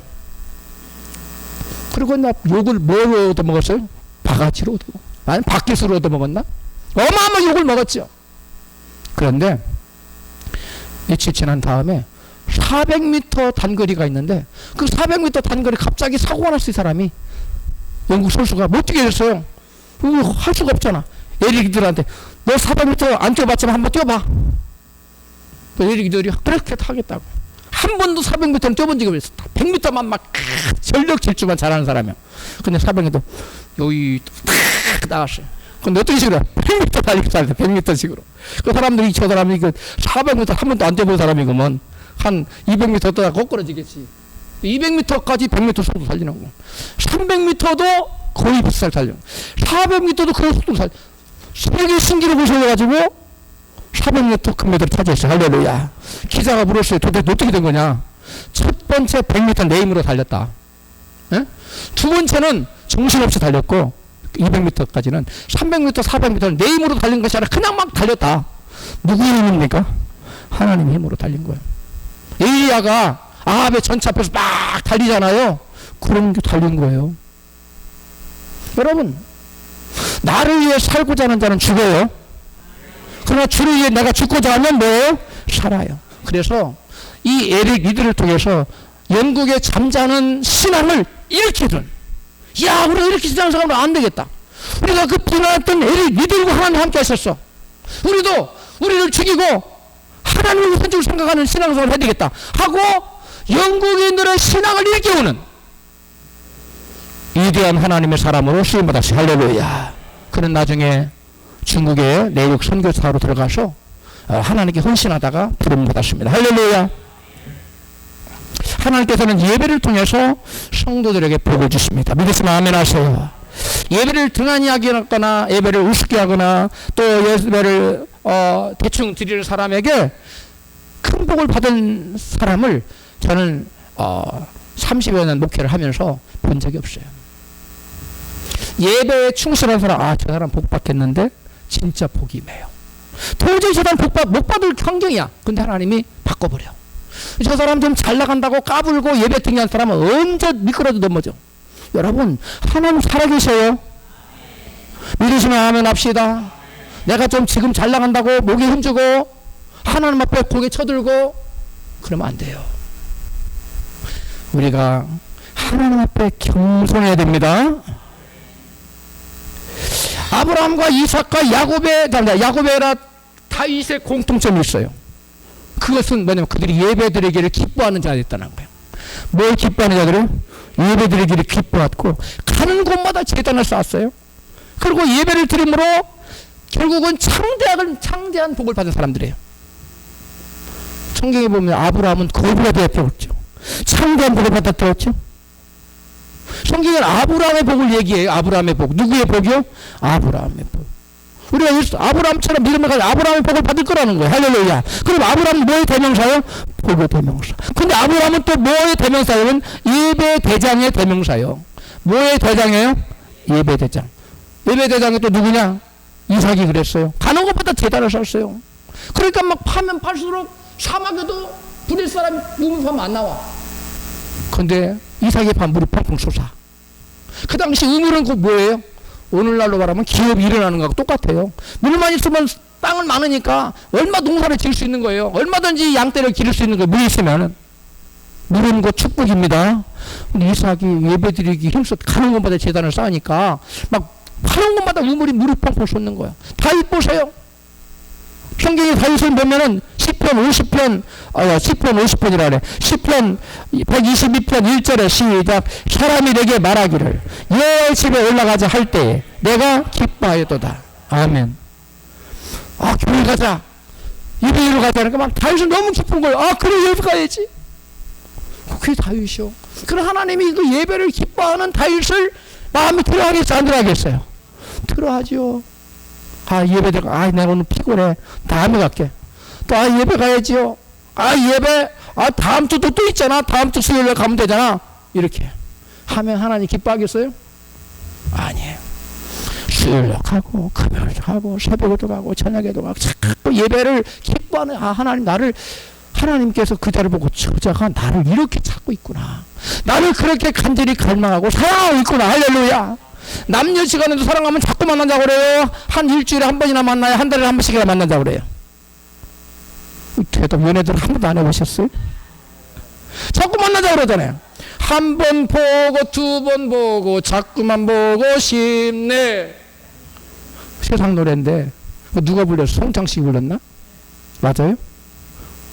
그리고 나 욕을 뭘로 얻어먹었어요? 바가지로 얻어먹었어. 아니 바퀴수로 얻어먹었나? 어마어마한 욕을 먹었죠. 그런데 며칠 지난 다음에 400m 단거리가 있는데 그 400m 단거리 갑자기 사고가 났어요. 사람이 영국 선수가 못 뛰게 됐어요. 그거 할 수가 없잖아. 에릭이들한테 너 400m 안 뛰어봤지만 한번 뛰어봐. 에릭이들이 그렇게 하겠다고. 한 번도 400m는 뛰어본 적이 없어. 100m만 막 전력 질주만 잘하는 사람이야. 근데 400m 여기 탁 나갔어요. 근데 어떤 식으로 100m 달리기 잘해. 100m 식으로. 그 사람들이 저 사람이 그 400m 한 번도 안 뛰어본 사람이구먼. 한 200m 떠다 거꾸러지겠지. 200m까지 100m 속도 달리는 거. 300m도 거의 비슷하게 달리는 거. 400m도 그 속도 달리는 거. 세계 신기록을 세워가지고 400m 금메달을 차지했어요. 할렐루야. 기자가 물었어요. 도대체 어떻게 된 거냐? 첫 번째 100m 내 힘으로 달렸다. 에? 두 번째는 정신없이 달렸고 200m까지는 300m, 400m는 내 힘으로 달린 것이 아니라 그냥 막 달렸다. 누구의 힘입니까? 하나님의 힘으로 달린 거예요. 엘리야가 아합의 전차 앞에서 막 달리잖아요. 그런 게 달린 거예요. 여러분, 나를 위해 살고자 하는 자는 죽어요. 그러나 주를 위해 내가 죽고자 하면 뭐예요? 살아요. 그래서 이 에릭 리드를 통해서 영국의 잠자는 신앙을 일으키든, 야, 우리가 이렇게 신앙생활하면 안 되겠다. 우리가 그 비난했던 에릭 리드와 하나님 함께 하셨어. 우리도 우리를 죽이고 하나님을 우선적으로 생각하는 신앙생활을 해야 되겠다 하고 영국인들의 신앙을 일깨우는 위대한 하나님의 사람으로 쓰임받았어요. 할렐루야. 그는 나중에 중국의 내륙 선교사로 들어가서 하나님께 헌신하다가 부름 받았습니다. 할렐루야. 하나님께서는 예배를 통해서 성도들에게 복을 주십니다. 믿으시면 아멘 하세요. 예배를 등한히 하거나 예배를 우습게 하거나 또 예배를 대충 드리는 사람에게 큰 복을 받은 사람을 저는 30여 년 목회를 하면서 본 적이 없어요. 예배에 충실한 사람, 저 사람 복 받겠는데 진짜 복이 매요. 도저히 저 사람 못 받을 환경이야. 근데 하나님이 바꿔버려. 저 사람 좀 잘 나간다고 까불고 예배 등한 사람은 언제 미끄러져 넘어져. 여러분, 하나님 살아계셔요. 믿으시면 아멘 합시다. 내가 좀 지금 잘 나간다고 목에 힘주고 하나님 앞에 고개 쳐들고 그러면 안 돼요. 우리가 하나님 앞에 겸손해야 됩니다. 아브라함과 이삭과 야곱에라 다윗의 공통점이 있어요. 그것은 뭐냐면 그들이 예배드리기를 기뻐하는 자였다는 거예요. 뭘 기뻐하는 자들은? 예배드리기를 기뻐하고 가는 곳마다 제단을 쌓았어요. 그리고 예배를 드림으로 결국은 창대한 복을 받은 사람들이에요. 성경에 보면 아브라함은 거부가 되었죠. 창대한 복을 받았죠. 성경은 아브라함의 복을 얘기해요. 아브라함의 복. 누구의 복이요? 아브라함의 복. 우리가 아브라함처럼 믿음을 가지고 아브라함의 복을 받을 거라는 거예요. 할렐루야. 그럼 아브라함은 뭐의 대명사예요? 복의 대명사. 근데 아브라함은 또 뭐의 대명사예요? 예배 대장의 대명사예요. 뭐의 대장이에요? 예배 대장. 예배 대장이 또 누구냐? 이삭이 그랬어요. 가는 것보다 제단을 샀어요. 그러니까 막 파면 팔수록 사막에도 부릴 사람이 물을 파면 안 나와. 근데 이삭이 파 물이 펑펑 솟아. 그 당시 우물은 그 뭐예요? 오늘날로 말하면 기업이 일어나는 거하고 똑같아요. 물만 있으면 땅은 많으니까 얼마 농사를 지을 수 있는 거예요. 얼마든지 양떼를 기를 수 있는 거예요. 물이 있으면. 물은 곧 축복입니다. 근데 이삭이 예배드리기 힘써 가는 곳마다 제단을 쌓으니까 막 파는 곳마다 우물이 물이 펑펑 솟는 거야. 다윗 보세요. 성경에 다윗을 보면은 10편 50편이라 그래. 10편 122편 1절에 시작. 사람이 내게 말하기를 여호와의 집에 올라가자 할 때에 내가 기뻐하였도다. 아멘. 아, 교회 가자. 예배로 가자. 그러니까 막 다윗은 너무 기쁜 거예요. 아, 그래, 예배 가야지. 그게 다윗이요. 그럼 하나님이 그 예배를 기뻐하는 다윗을 마음이 들어하겠어요? 안 들어하겠어요? 들어하죠. 아, 예배 들어가. 아, 내가 오늘 피곤해. 다음에 갈게. 또, 아, 예배 가야지요. 아, 예배. 아, 다음 주도 또 있잖아. 다음 주 수요일에 가면 되잖아. 이렇게 하면 하나님 기뻐하겠어요? 아니에요. 수요일도 가고, 금요일도 가고, 새벽에도 가고, 저녁에도 가고, 자꾸 예배를 기뻐하는, 아, 하나님께서 그 자를 보고 저자가 나를 이렇게 찾고 있구나. 나를 그렇게 간절히 갈망하고 사랑하고 있구나. 할렐루야. 남녀 시간에도 사랑하면 자꾸 만난다고 그래요. 한 일주일에 한 번이나 만나요. 한 달에 한 번씩이나 만난다고 그래요. 대답 연애들 한 번도 안 해보셨어요? 자꾸 만나자고 그러잖아요. 한 번 보고 두 번 보고 자꾸만 보고 싶네. 세상 노래인데 누가 불렀어? 송창식이 불렀나? 맞아요?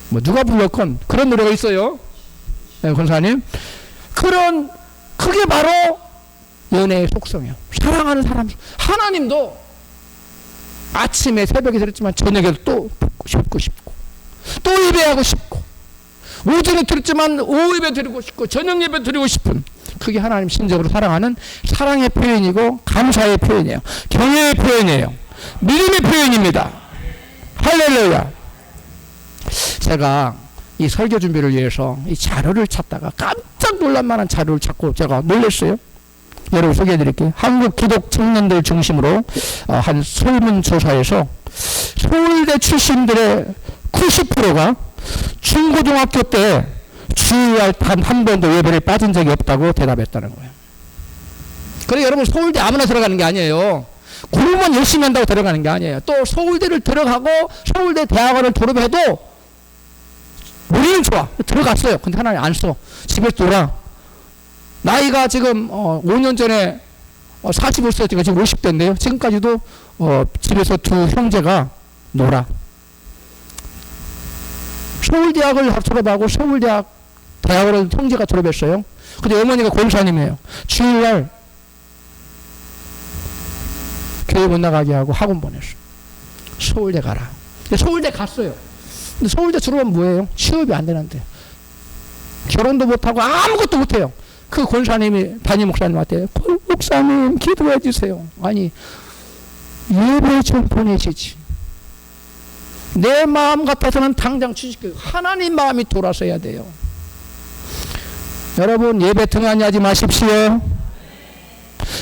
뭐 누가 불렀건 그런 노래가 있어요. 네, 권사님. 그게 바로 연애의 속성이에요. 사랑하는 사람. 하나님도 아침에 새벽에 들었지만 저녁에도 또 듣고 싶고 또 예배하고 싶고 오전에 들었지만 오후 예배 드리고 싶고 저녁 예배 드리고 싶은 그게 하나님 심적으로 사랑하는 사랑의 표현이고 감사의 표현이에요. 경외의 표현이에요. 믿음의 표현입니다. 할렐루야. 제가 이 설교 준비를 위해서 이 자료를 찾다가 깜짝 놀랄 만한 자료를 찾고 제가 놀랐어요. 여러분 소개해 드릴게요. 한국 기독 청년들 중심으로 한 설문조사에서 서울대 출신들의 90%가 중고등학교 때 주일날 단 한 번도 예배를 빠진 적이 없다고 대답했다는 거예요. 그래 여러분 서울대 아무나 들어가는 게 아니에요. 공부만 열심히 한다고 들어가는 게 아니에요. 또 서울대를 들어가고 서울대 대학원을 졸업해도 우리는 좋아. 들어갔어요. 근데 하나님 안 써. 집에서 놀아. 나이가 지금 5년 전에 40이었으니까 지금 50대인데요. 지금까지도 집에서 두 형제가 놀아. 서울대학을 졸업하고 서울대학 대학을 형제가 졸업했어요. 근데 어머니가 권사님이에요. 주일날 교회 못 나가게 하고 학원 보냈어. 서울대 가라. 서울대 갔어요. 근데 서울대 졸업하면 뭐예요? 취업이 안 되는데. 결혼도 못하고 아무것도 못해요. 그 권사님이 담임 목사님한테 목사님 기도해 주세요. 아니 예배 좀 보내시지. 내 마음 같아서는 당장 취직해요. 하나님 마음이 돌아서야 돼요. 여러분 예배 등한히 마십시오.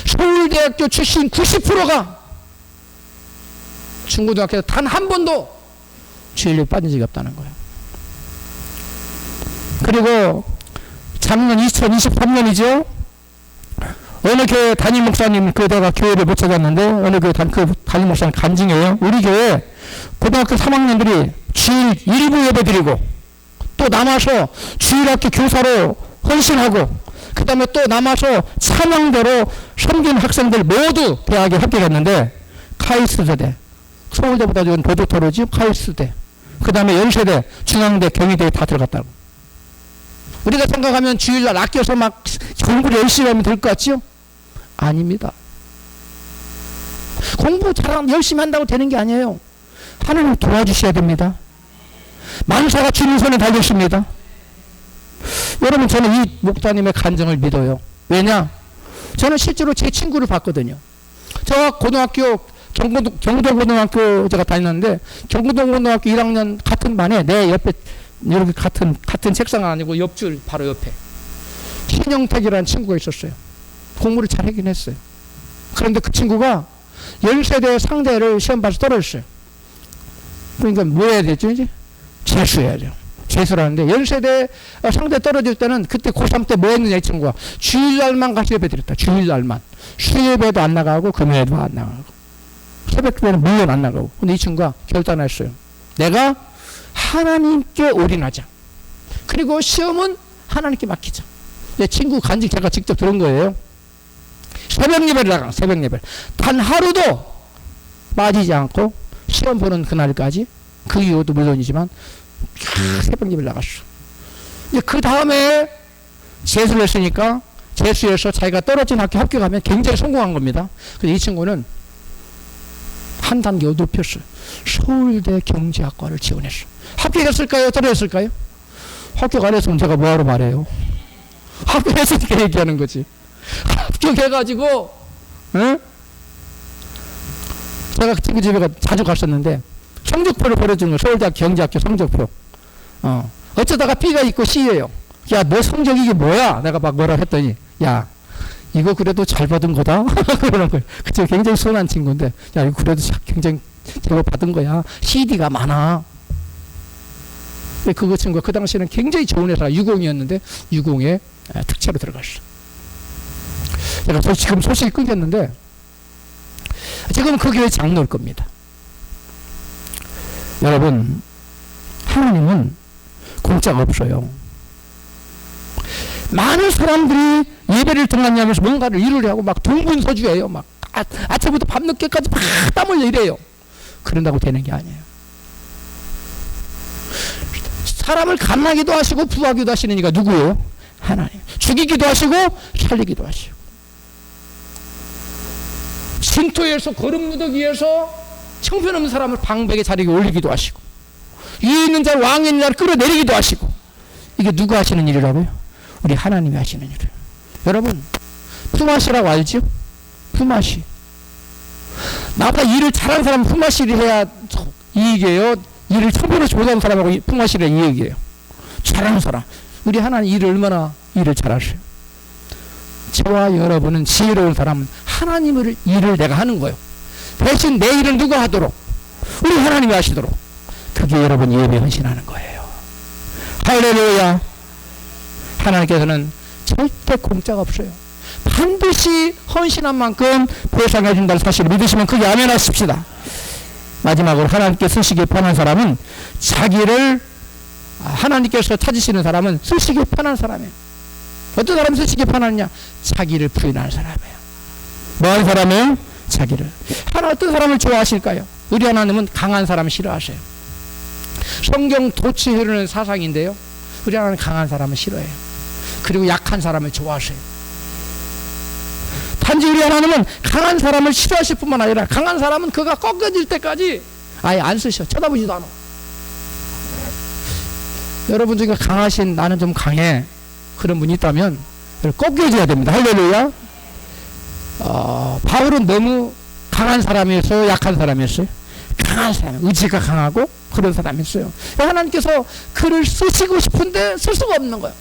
서울대학교 출신 90%가 중고등학교에서 단 한 번도 주일에 빠진 적이 없다는 거예요. 그리고 작년 2023년이죠. 어느 교회 담임 목사님 그에다가 교회를 못 찾았는데 어느 교회 담임 목사님 간증해요. 우리 교회 고등학교 3학년들이 주일 일부 예배 드리고 또 남아서 주일학교 교사로 헌신하고 그 다음에 또 남아서 찬양대로 섬기는 학생들 모두 대학에 합격했는데 카이스트대 서울대보다 좀 더 좋더라지. 카이스트대 그 다음에 연세대 중앙대 경희대에 다 들어갔다고. 우리가 생각하면 주일날 아껴서 막 공부를 열심히 하면 될 것 같죠? 아닙니다. 공부 잘 열심히 한다고 되는 게 아니에요. 하나님 도와주셔야 됩니다. 만사가 주님 손에 달렸습니다. 여러분 저는 이 목사님의 간증을 믿어요. 왜냐? 저는 실제로 제 친구를 봤거든요. 저 고등학교 경동고등학교 제가 다녔는데, 경동고등학교 1학년 같은 반에 내 옆에, 이렇게 같은 책상 아니고 옆줄 바로 옆에 신영택이라는 친구가 있었어요. 공부를 잘하긴 했어요. 그런데 그 친구가 연세대 상대를 시험 봐서 떨어졌어요. 그러니까 뭐 해야 되죠, 이제? 재수해야죠. 재수를 하는데, 연세대 상대 떨어질 때는 그때 고3 때 뭐 했느냐, 이 친구가. 주일날만 같이 예배 드렸다. 주일날만. 수요예배도 안 나가고, 금요일도 안 나가고. 새벽배는 물론 안 나가고. 근데 이 친구가 결단했어요. 내가 하나님께 올인하자. 그리고 시험은 하나님께 맡기자. 내 친구 간증 제가 직접 들은 거예요. 새벽 예배를 나가, 새벽 예배. 단 하루도 빠지지 않고 시험 보는 그날까지, 그 이후도 물론이지만 새벽 예배를 나갔어. 이제 그 다음에 재수를 했으니까, 재수해서 자기가 떨어진 학교 합격하면 굉장히 성공한 겁니다. 그래서 이 친구는 한 단계 높였어요. 서울대 경제학과를 지원했어. 합격했을까요? 떨어졌을까요? 합격 안 했으면 제가 뭐하러 말해요? 합격했으니까 얘기하는 거지. 합격해가지고, 응? 제가 그 친구 집에 자주 갔었는데, 성적표를 보내주는 거예요. 서울대학 경제학교 성적표. 어쩌다가 B가 있고 C예요. 야, 너 성적 이게 뭐야? 내가 막 뭐라 했더니, 야, 이거 그래도 잘 받은 거다? 그러는 거예요. 그쵸? 굉장히 순한 친구인데, 야, 이거 그래도 굉장히 제법 받은 거야. CD가 많아. 그 친구가 그 당시에는 굉장히 좋은 회사, 유공이었는데, 유공에 특채로 들어갔어. 제가 지금 소식이 끊겼는데, 지금 그 교회 장로일 겁니다. 여러분, 하나님은 공짜가 없어요. 많은 사람들이 예배를 등한하면서 뭔가를 이루려고 막 동분서주해요. 막 아침부터 밤늦게까지 막 땀 흘려 이래요. 그런다고 되는 게 아니에요. 사람을 감나기도 하시고 부하기도 하시는 이가 누구예요? 하나님. 죽이기도 하시고 살리기도 하시고, 진토에서 거름무더기에서 형편없는 사람을 방백의 자리에 올리기도 하시고, 위에 있는 자를 왕에 있는 자를 끌어내리기도 하시고. 이게 누가 하시는 일이라고요? 우리 하나님이 하시는 일이에요. 여러분, 품앗이라고 알죠? 품앗이. 나보다 일을 잘하는 사람은 품앗이를 해야 이익이에요. 일을 천편없이 못하는 사람하고 품앗이를 해야 이익이에요. 잘하는 사람. 우리 하나님 일을 얼마나 일을 잘하셔요. 저와 여러분은 지혜로운 사람은 하나님의 일을 내가 하는 거예요. 대신 내 일은 누가 하도록? 우리 하나님이 하시도록. 그게 여러분 예배 헌신하는 거예요. 할렐루야. 하나님께서는 절대 공짜가 없어요. 반드시 헌신한 만큼 보상해 준다는 사실을 믿으시면 크게 아멘 하십시다. 마지막으로 하나님께 쓰시기에 편한 사람은 자기를, 하나님께서 찾으시는 사람은 쓰시기에 편한 사람이에요. 어떤 사람이 쓰시기에 편하느냐? 자기를 부인하는 사람이에요. 뭐 하는 사람이에요? 자기를. 하나님 어떤 사람을 좋아하실까요? 우리 하나님은 강한 사람을 싫어하세요. 성경 도치 흐르는 사상인데요, 우리 하나님은 강한 사람을 싫어해요. 그리고 약한 사람을 좋아하세요. 단지 우리 하나님은 강한 사람을 싫어하실 뿐만 아니라, 강한 사람은 그가 꺾여질 때까지 아예 안 쓰셔. 쳐다보지도 않아. 여러분 중에 강하신, 나는 좀 강해, 그런 분이 있다면 꺾여져야 됩니다. 할렐루야. 바울은 너무 강한 사람이었어요? 약한 사람이었어요? 강한 사람, 의지가 강하고 그런 사람이었어요. 하나님께서 그를 쓰시고 싶은데 쓸 수가 없는 거예요.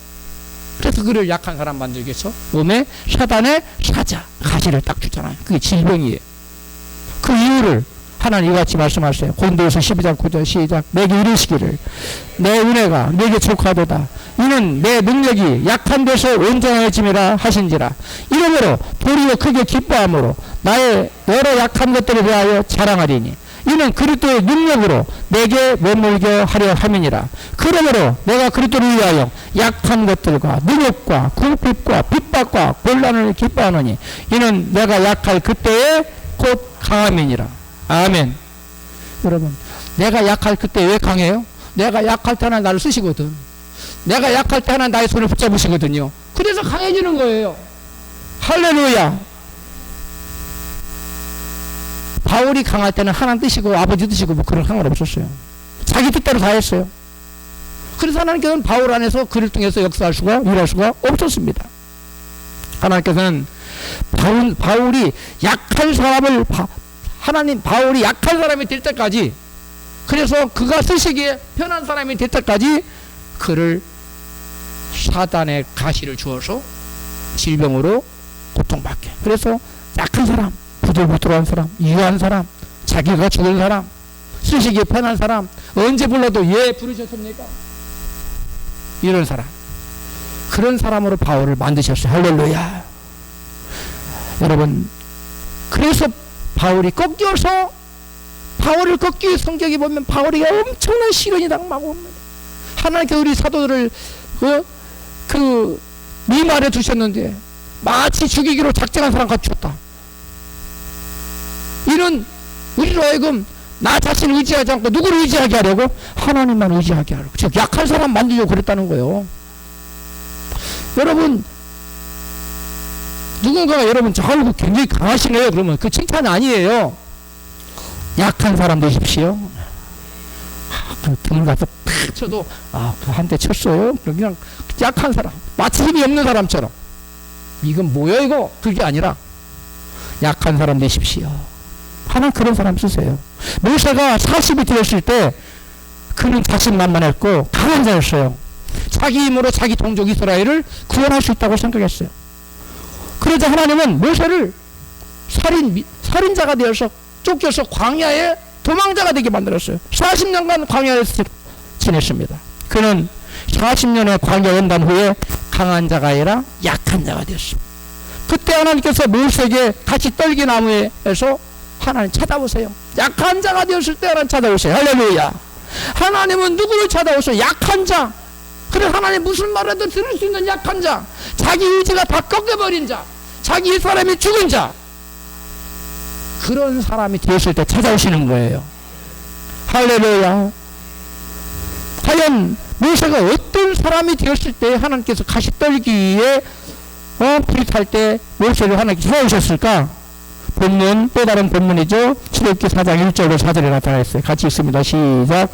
그래서 그를 약한 사람 만들기 위해서 몸에 사단의 사자, 가시를 딱 주잖아요. 그게 질병이에요. 그 이유를 하나님 이같이 말씀하세요. 고린도후서 12장 9절 시작. 내게 이르시기를 내 은혜가 내게 족하도다. 이는 내 능력이 약한 데서 온전해짐이라 하신지라. 이러므로 도리어 크게 기뻐함으로 나의 여러 약한 것들에 대하여 자랑하리니 이는 그리스도의 능력으로 내게 머물게 하려 함이니라. 그러므로 내가 그리스도를 위하여 약한 것들과 능력과 궁핍과 핍박과 곤란을 기뻐하노니 이는 내가 약할 그때에 곧 강함이니라. 아멘. 여러분, 내가 약할 그때 왜 강해요? 내가 약할 때 하나 나를 쓰시거든. 내가 약할 때 하나 나의 손을 붙잡으시거든요. 그래서 강해지는 거예요. 할렐루야. 바울이 강할 때는 하나님 뜻이고 아버지 뜻이고 뭐 그런 상관없었어요. 자기 뜻대로 다 했어요. 그래서 하나님께서는 바울 안에서 그를 통해서 역사할 수가, 일할 수가 없었습니다. 하나님께서는 바울이 약한 사람을 하나님 바울이 약한 사람이 될 때까지, 그래서 그가 쓰시기에 편한 사람이 될 때까지 그를 사단의 가시를 주어서 질병으로 고통받게. 그래서 약한 사람, 부들부들한 사람, 유한 사람, 자기가 죽은 사람, 쓰시기에 편한 사람, 언제 불러도 예 부르셨습니까? 이런 사람, 그런 사람으로 바울을 만드셨어요. 할렐루야. 여러분, 그래서 바울이 꺾여서, 바울을 꺾기 위해 성경에 보면 바울이 엄청난 시련이 당하고 하나님께 우리 사도들을 그 미말에 두셨는데 마치 죽이기로 작정한 사람 같이 죽었다. 이런 우리로 하여금 나 자신을 의지하지 않고 누구를 의지하게 하려고? 하나님만 의지하게 하려고. 즉 약한 사람 만들려고 그랬다는 거예요. 여러분, 누군가가 여러분 아이고 굉장히 강하시네요 그러면 그 칭찬이 아니에요. 약한 사람 되십시오. 등을 가서 팍 쳐도 그 한 대 쳤어요. 그냥 약한 사람, 마치 힘이 없는 사람처럼. 이건 뭐야 이거? 그게 아니라 약한 사람 되십시오. 하나님 그런 사람 쓰세요. 모세가 40이 되었을 때 그는 자신만만했고 강한 자였어요. 자기 힘으로 자기 동족 이스라엘을 구원할 수 있다고 생각했어요. 그러자 하나님은 모세를 살인자가 되어서 쫓겨서 광야에 도망자가 되게 만들었어요. 40년간 광야에서 지냈습니다. 그는 40년의 광야 연단 후에 강한 자가 아니라 약한 자가 되었습니다. 그때 하나님께서 모세에게 같이 떨기나무에서 하나님 찾아오세요. 약한 자가 되었을 때 하나님 찾아오세요. 할렐루야. 하나님은 누구를 찾아오세요? 약한 자. 그래 하나님 무슨 말을 해도 들을 수 있는 약한 자, 자기 의지가 다 꺾여버린 자, 자기 사람이 죽은 자, 그런 사람이 되었을 때 찾아오시는 거예요. 할렐루야. 과연 모세가 어떤 사람이 되었을 때 하나님께서 가시떨기에 불이 탈 때 모세를 하나님께 찾아오셨을까? 본문, 또 다른 본문이죠. 출애굽기 4장 1절로 4절에 나타나 있어요. 같이 읽습니다. 시작.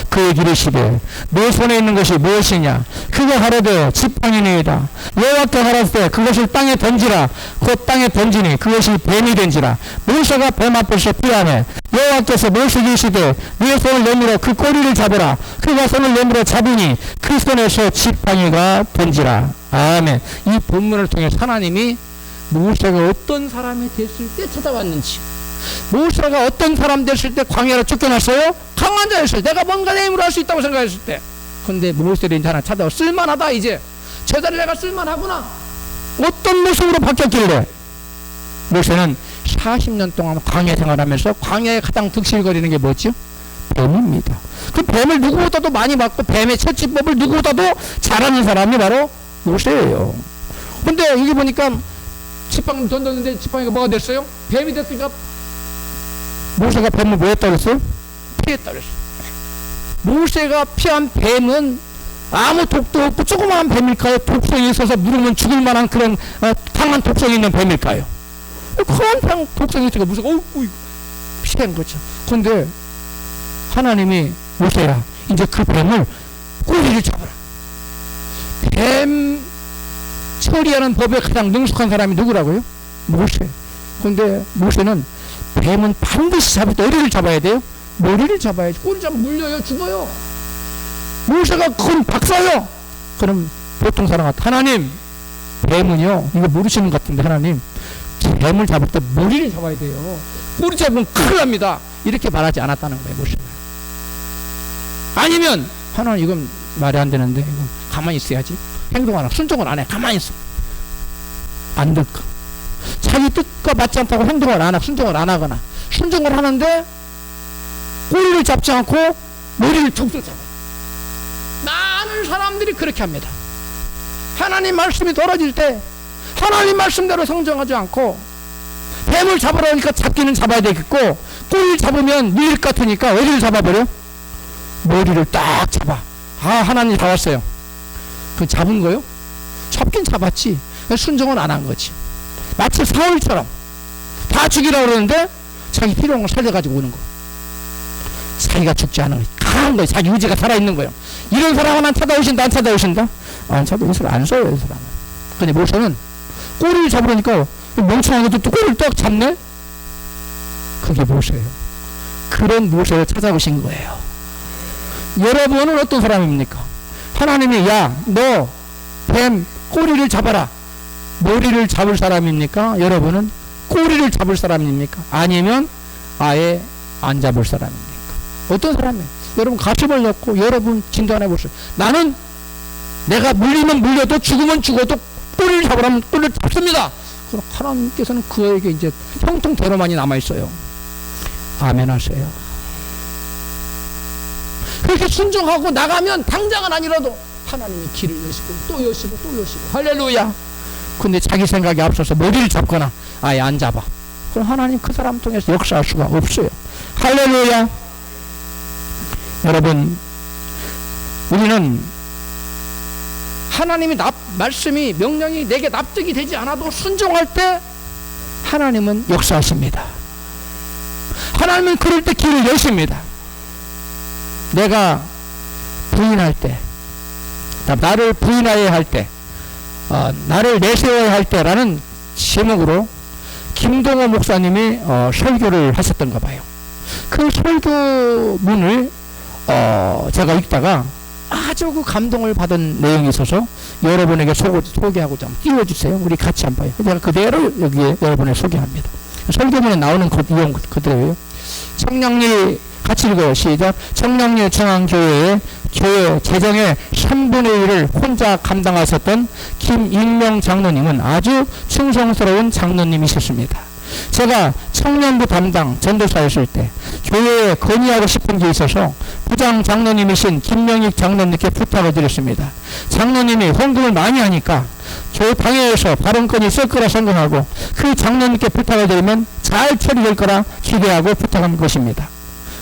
그의 이르시되 내 손에 있는 것이 무엇이냐? 그가 가로되 지팡이니이다. 여호와께 가라사대 그것을 땅에 던지라. 곧 땅에 던지니 그것이 뱀이 된지라. 모세가 뱀 앞에서 피하매 여호와께서 모세에게 이르시되 네 손을 내밀어 그 꼬리를 잡으라. 그가 손을 내밀어 잡으니 그 손에서 지팡이가 된지라. 아멘. 이 본문을 통해 하나님이 모세가 어떤 사람이 됐을 때 찾아왔는지, 모세가 어떤 사람 됐을 때 광야로 쫓겨났어요? 강한 자였어요. 내가 뭔가 내 힘으로 할 수 있다고 생각했을 때. 근데 모세를 이제 하나 찾아와 쓸만하다. 이제 저 자리 내가 쓸만하구나. 어떤 모습으로 바뀌었길래? 모세는 40년 동안 광야 생활하면서 광야에 가장 득실거리는 게 뭐죠? 뱀입니다. 그 뱀을 누구보다도 많이 맞고 뱀의 처치법을 누구보다도 잘하는 사람이 바로 모세예요. 근데 여기 보니까 지팡이 던졌는데 지팡이가 뭐가 됐어요? 뱀이 됐으니까 모세가 뱀을 뭐 했다고 했어요? 피했다고 했어요. 모세가 피한 뱀은 아무 독도 없고 조그마한 뱀일까요? 독성이 있어서 물으면 죽을 만한 그런 강한 독성이 있는 뱀일까요? 큰 독성이 있으니까 모세가 피한 거죠. 그런데 하나님이 모세야 이제 그 뱀을 꼬리를 잡아라. 뱀 처리하는 법에 가장 능숙한 사람이 누구라고요? 모세. 근데 모세는 뱀은 반드시 잡을 때 어디를 잡아야 돼요? 머리를 잡아야지. 꼬리 잡으면 물려요. 죽어요. 모세가 큰 박사요. 그럼 보통 사람 같아. 하나님, 뱀은요, 이거 모르시는 것 같은데 하나님, 뱀을 잡을 때 머리를 잡아야 돼요. 꼬리 잡으면 큰일 납니다. 이렇게 말하지 않았다는 거예요. 모세가. 아니면 하나님 이건 말이 안 되는데 이건 가만히 있어야지. 행동 안 하고 순종을 안 해. 가만히 있어. 안 될까? 자기 뜻과 맞지 않다고 행동을 안 하고 순종을 안 하거나 순종을 하는데 꼬리를 잡지 않고 머리를 툭툭 잡아. 많은 사람들이 그렇게 합니다. 하나님 말씀이 떨어질 때 하나님 말씀대로 성정하지 않고 뱀을 잡으러 오니까 잡기는 잡아야 되겠고 꼬리를 잡으면 밀 것 같으니까 어디를 잡아버려? 머리를 딱 잡아. 하나님 잡았어요. 그 잡은 거요? 잡긴 잡았지. 순종은 안 한 거지. 마치 사울처럼 다 죽이라고 그러는데 자기 필요한 걸 살려가지고 오는 거. 자기가 죽지 않은 거예요. 강한 거예요. 자기 의지가 살아있는 거예요. 이런 사람은 안 찾아오신다? 안 찾아오신다? 안 찾아오셔서 안 써요. 이 사람은. 근데 모세는 꼬리를 잡으려니까 멍청한 것도 또 꼬리를 딱 잡네? 그게 모세예요. 그런 모세를 찾아오신 거예요. 여러분은 어떤 사람입니까? 하나님이 야, 너 뱀 꼬리를 잡아라. 머리를 잡을 사람입니까? 여러분은 꼬리를 잡을 사람입니까? 아니면 아예 안 잡을 사람입니까? 어떤 사람이에요? 여러분 가슴을 넣고 여러분 진단해 보세요. 나는 내가 물리면 물려도 죽으면 죽어도 꼬리를 잡으라면 꼬리를 잡습니다. 그럼 하나님께서는 그에게 이제 형통대로만이 남아있어요. 아멘 하세요. 그렇게 순종하고 나가면 당장은 아니라도 하나님이 길을 여시고 또 여시고 또 여시고 할렐루야. 근데 자기 생각이 앞서서 머리를 잡거나 아예 안 잡아. 그럼 하나님 그 사람 통해서 역사할 수가 없어요. 할렐루야. 여러분, 우리는 하나님이 말씀이 명령이 내게 납득이 되지 않아도 순종할 때 하나님은 역사하십니다. 하나님은 그럴 때 길을 여십니다. 내가 부인할 때, 나를 부인하여야 할 때, 나를 내세워야 할 때라는 제목으로 김동호 목사님이 설교를 하셨던가 봐요. 그 설교문을 제가 읽다가 아주 그 감동을 받은 내용이 있어서 여러분에게 소개하고 좀 띄워주세요. 우리 같이 한번 봐요. 제가 그대로 여기에 여러분에게 소개합니다. 설교문에 나오는 내용 그대로예요. 청량리 같이 읽어요. 시작. 청량리 중앙교회의 교회 재정의 3분의 1을 혼자 감당하셨던 김익명 장로님은 아주 충성스러운 장로님이셨습니다. 제가 청년부 담당 전도사였을 때 교회에 건의하고 싶은 게 있어서 부장 장로님이신 김명익 장로님께 부탁을 드렸습니다. 장로님이 헌금을 많이 하니까 교회 방해에서 발언권이 쓸 거라 생각하고 그 장로님께 부탁을 드리면 잘 처리될 거라 기대하고 부탁한 것입니다.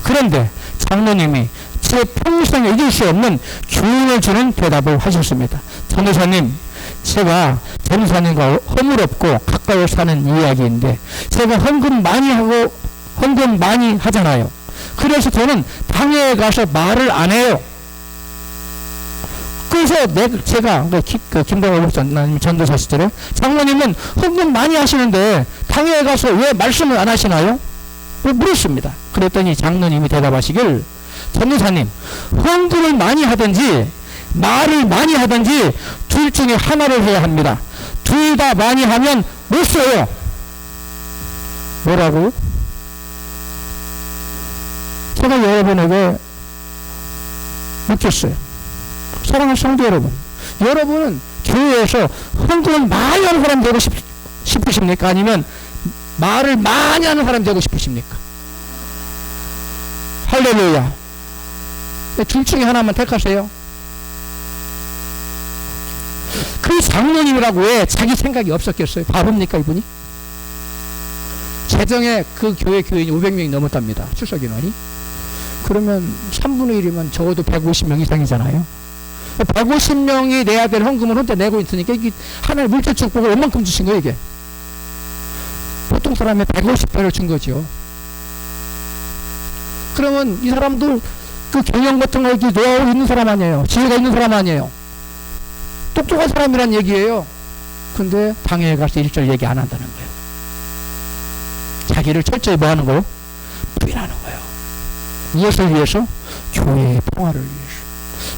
그런데 장로님이 제 평생에 잊을 수 없는 교훈을 주는 대답을 하셨습니다. 전도사님, 제가 전도사님과 허물없고 가까이 사는 이야기인데 제가 헌금 많이 하잖아요. 그래서 저는 당회에 가서 말을 안 해요. 그래서 제가 김동호 목사님 전도사 시절에 장로님은 헌금 많이 하시는데 당회에 가서 왜 말씀을 안 하시나요? 물었습니다. 그랬더니 장로님이 대답하시길, 전도사님, 헌금을 많이 하든지 말을 많이 하든지 둘 중에 하나를 해야 합니다. 둘 다 많이 하면 못 써요. 뭐라고요? 제가 여러분에게 묻겠어요. 사랑하는 성도 여러분, 여러분은 교회에서 헌금을 많이 하는 사람 되고 싶으십니까? 아니면 말을 많이 하는 사람 되고 싶으십니까? 할렐루야. 둘 중에 하나만 택하세요. 그 장로님이라고 왜 자기 생각이 없었겠어요? 바보입니까 이분이? 재정에 그 교회 교인이 500명이 넘었답니다. 출석 인원이. 그러면 3분의 1이면 적어도 150명 이상이잖아요. 150명이 내야 될 헌금을 혼자 내고 있으니까 이게 하나의 물질 축복을 얼만큼 주신 거예요 이게? 보통 사람의 150배를 준 거죠. 그러면 이 사람도 그 경영 같은 거 노하우 있는 사람 아니에요. 지혜가 있는 사람 아니에요. 똑똑한 사람이란 얘기예요. 근데 당회에 가서 일절 얘기 안 한다는 거예요. 자기를 철저히 뭐 하는 거예요? 부인하는 거예요. 무엇을 위해서? 교회의 평화를 위해서,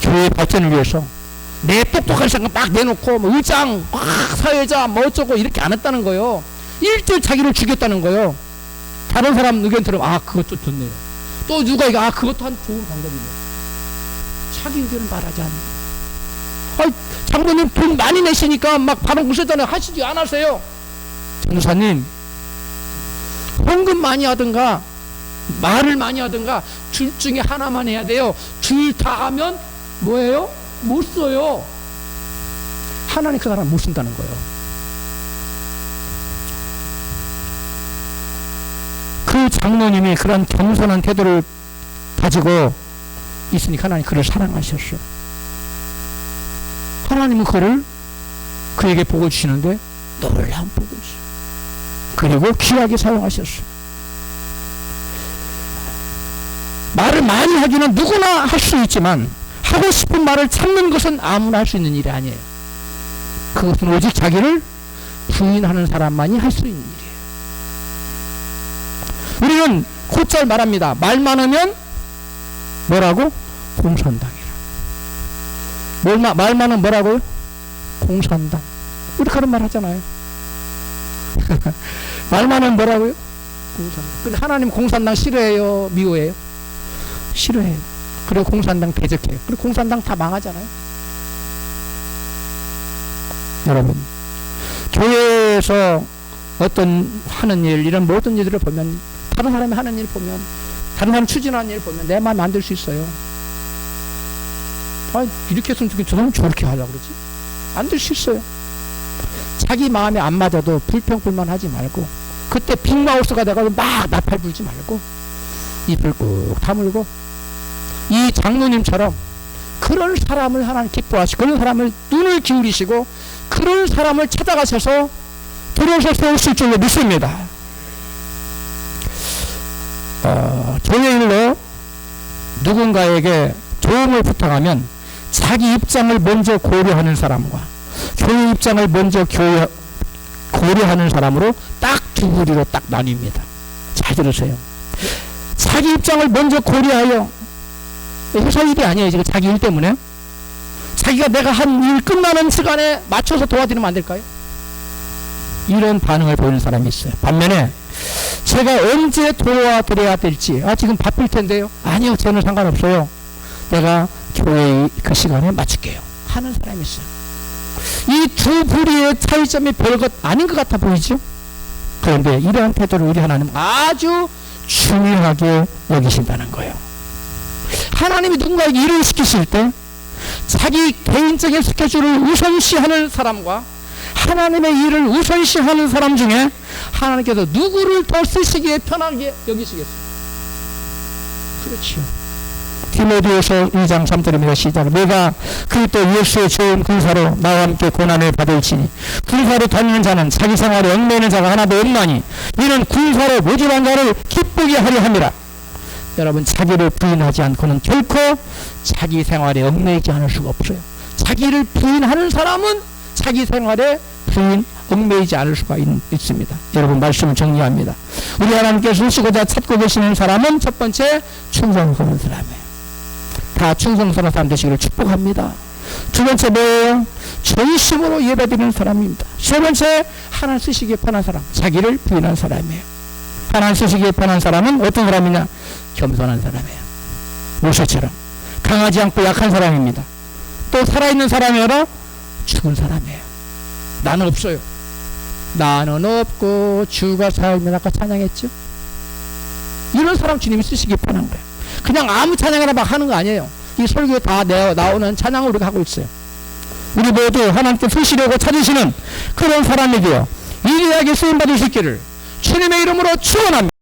교회의 발전을 위해서. 내 똑똑한 생각 막 내놓고 뭐 의장, 사회자 뭐 어쩌고 이렇게 안 했다는 거예요. 일절 자기를 죽였다는 거예요. 다른 사람 의견 들으면 아 그것도 좋네요. 또 누가 이거 아 그것도 한 좋은 방법이네요. 자기 의견을 말하지 않는 거예요. 장로님 돈 많이 내시니까 막 바로 무시잖아요. 하시지 안 하세요. 전도사님, 헌금 많이 하든가 말을 많이 하든가 둘 중에 하나만 해야 돼요. 둘 다 하면 뭐예요? 못 써요. 하나님 그 사람 못 쓴다는 거예요. 그 장로님이 그런 겸손한 태도를 가지고 있으니까 하나님 그를 사랑하셨어요. 하나님은 그에게 복을 주시는데 놀라운 복을 주셔요. 그리고 귀하게 사용하셨어요. 말을 많이 하기는 누구나 할 수 있지만 하고 싶은 말을 참는 것은 아무나 할 수 있는 일이 아니에요. 그것은 오직 자기를 부인하는 사람만이 할 수 있는 일이에요. 우리는 곧잘 말합니다. 말 많으면 뭐라고? 공산당이라. 말 많으면 뭐라고요? 공산당. 우리 그런 말 하잖아요. 말 많으면 뭐라고요? 공산당. 근데 하나님 공산당 싫어해요? 미워해요? 싫어해요. 그리고 공산당 대적해요. 그리고 공산당 다 망하잖아요. 여러분, 교회에서 어떤 하는 일, 이런 모든 일들을 보면, 다른 사람이 하는 일 보면, 다른 사람 추진하는 일 보면 내 마음 만들 수 있어요. 아, 이렇게 했으면 좋겠지. 저 사람 저렇게 하려고 그러지? 만들 수 있어요. 자기 마음에 안 맞아도 불평불만 하지 말고, 그때 빅마우스가 돼가지고 막 나팔 불지 말고, 입을 꾹 다물고, 이 장로님처럼 그런 사람을 하나님 기뻐하시고, 그런 사람을 눈을 기울이시고, 그런 사람을 찾아가셔서 들어서 세우실 줄로 믿습니다. 교회 일로 누군가에게 도움을 부탁하면 자기 입장을 먼저 고려하는 사람과 교회 입장을 먼저 고려하는 사람으로 딱 두 부류로 딱 나뉩니다. 잘 들으세요. 자기 입장을 먼저 고려하여, 회사 일이 아니에요. 지금 자기 일 때문에. 자기가 내가 한 일 끝나는 시간에 맞춰서 도와드리면 안 될까요? 이런 반응을 보이는 사람이 있어요. 반면에 제가 언제 도와드려야 될지, 지금 바쁠 텐데요. 아니요, 저는 상관없어요. 내가 교회의 그 시간에 맞출게요. 하는 사람이 있어요. 이 두 부류의 차이점이 별것 아닌 것 같아 보이죠? 그런데 이러한 태도를 우리 하나님 아주 중요하게 여기신다는 거예요. 하나님이 누군가에게 일을 시키실 때 자기 개인적인 스케줄을 우선시하는 사람과 하나님의 일을 우선시하는 사람 중에 하나님께서 누구를 더 쓰시기에 편하게 여기시겠어요? 그렇지요. 디모데후서 2장 3절입니다. 시작. 내가 그리스도 예수의 좋은 군사로 나와 함께 고난을 받을지니 군사로 다니는 자는 자기 생활에 얽매이는 자가 하나도 없나니 이는 군사로 모집한 자를 기쁘게 하려 함이라. 여러분, 자기를 부인하지 않고는 결코 자기 생활에 얽매이지 않을 수가 없어요. 자기를 부인하는 사람은 자기 생활에 얽매이지 않을 수가 있습니다. 여러분, 말씀을 정리합니다. 우리 하나님께서 쓰시고자 찾고 계시는 사람은 첫 번째, 충성스러운 사람이에요. 다 충성스러운 사람 되시기를 축복합니다. 두 번째 뭐예요? 전심으로 예배드리는 사람입니다. 세 번째, 하나님 쓰시기에 편한 사람, 자기를 부인한 사람이에요. 하나님 쓰시기에 편한 사람은 어떤 사람이냐? 겸손한 사람이에요. 모세처럼 강하지 않고 약한 사람입니다. 또 살아있는 사람이 아니라 죽은 사람이에요. 나는 없어요. 나는 없고 주가 살면, 아까 찬양했죠? 이런 사람 주님이 쓰시기 편한 거예요. 그냥 아무 찬양이나 막 하는 거 아니에요. 이 설교에 다 나오는 찬양을 우리가 하고 있어요. 우리 모두 하나님께 쓰시려고 찾으시는 그런 사람에게요, 일리하게 쓰임받을 수 있기를 주님의 이름으로 축원합니다.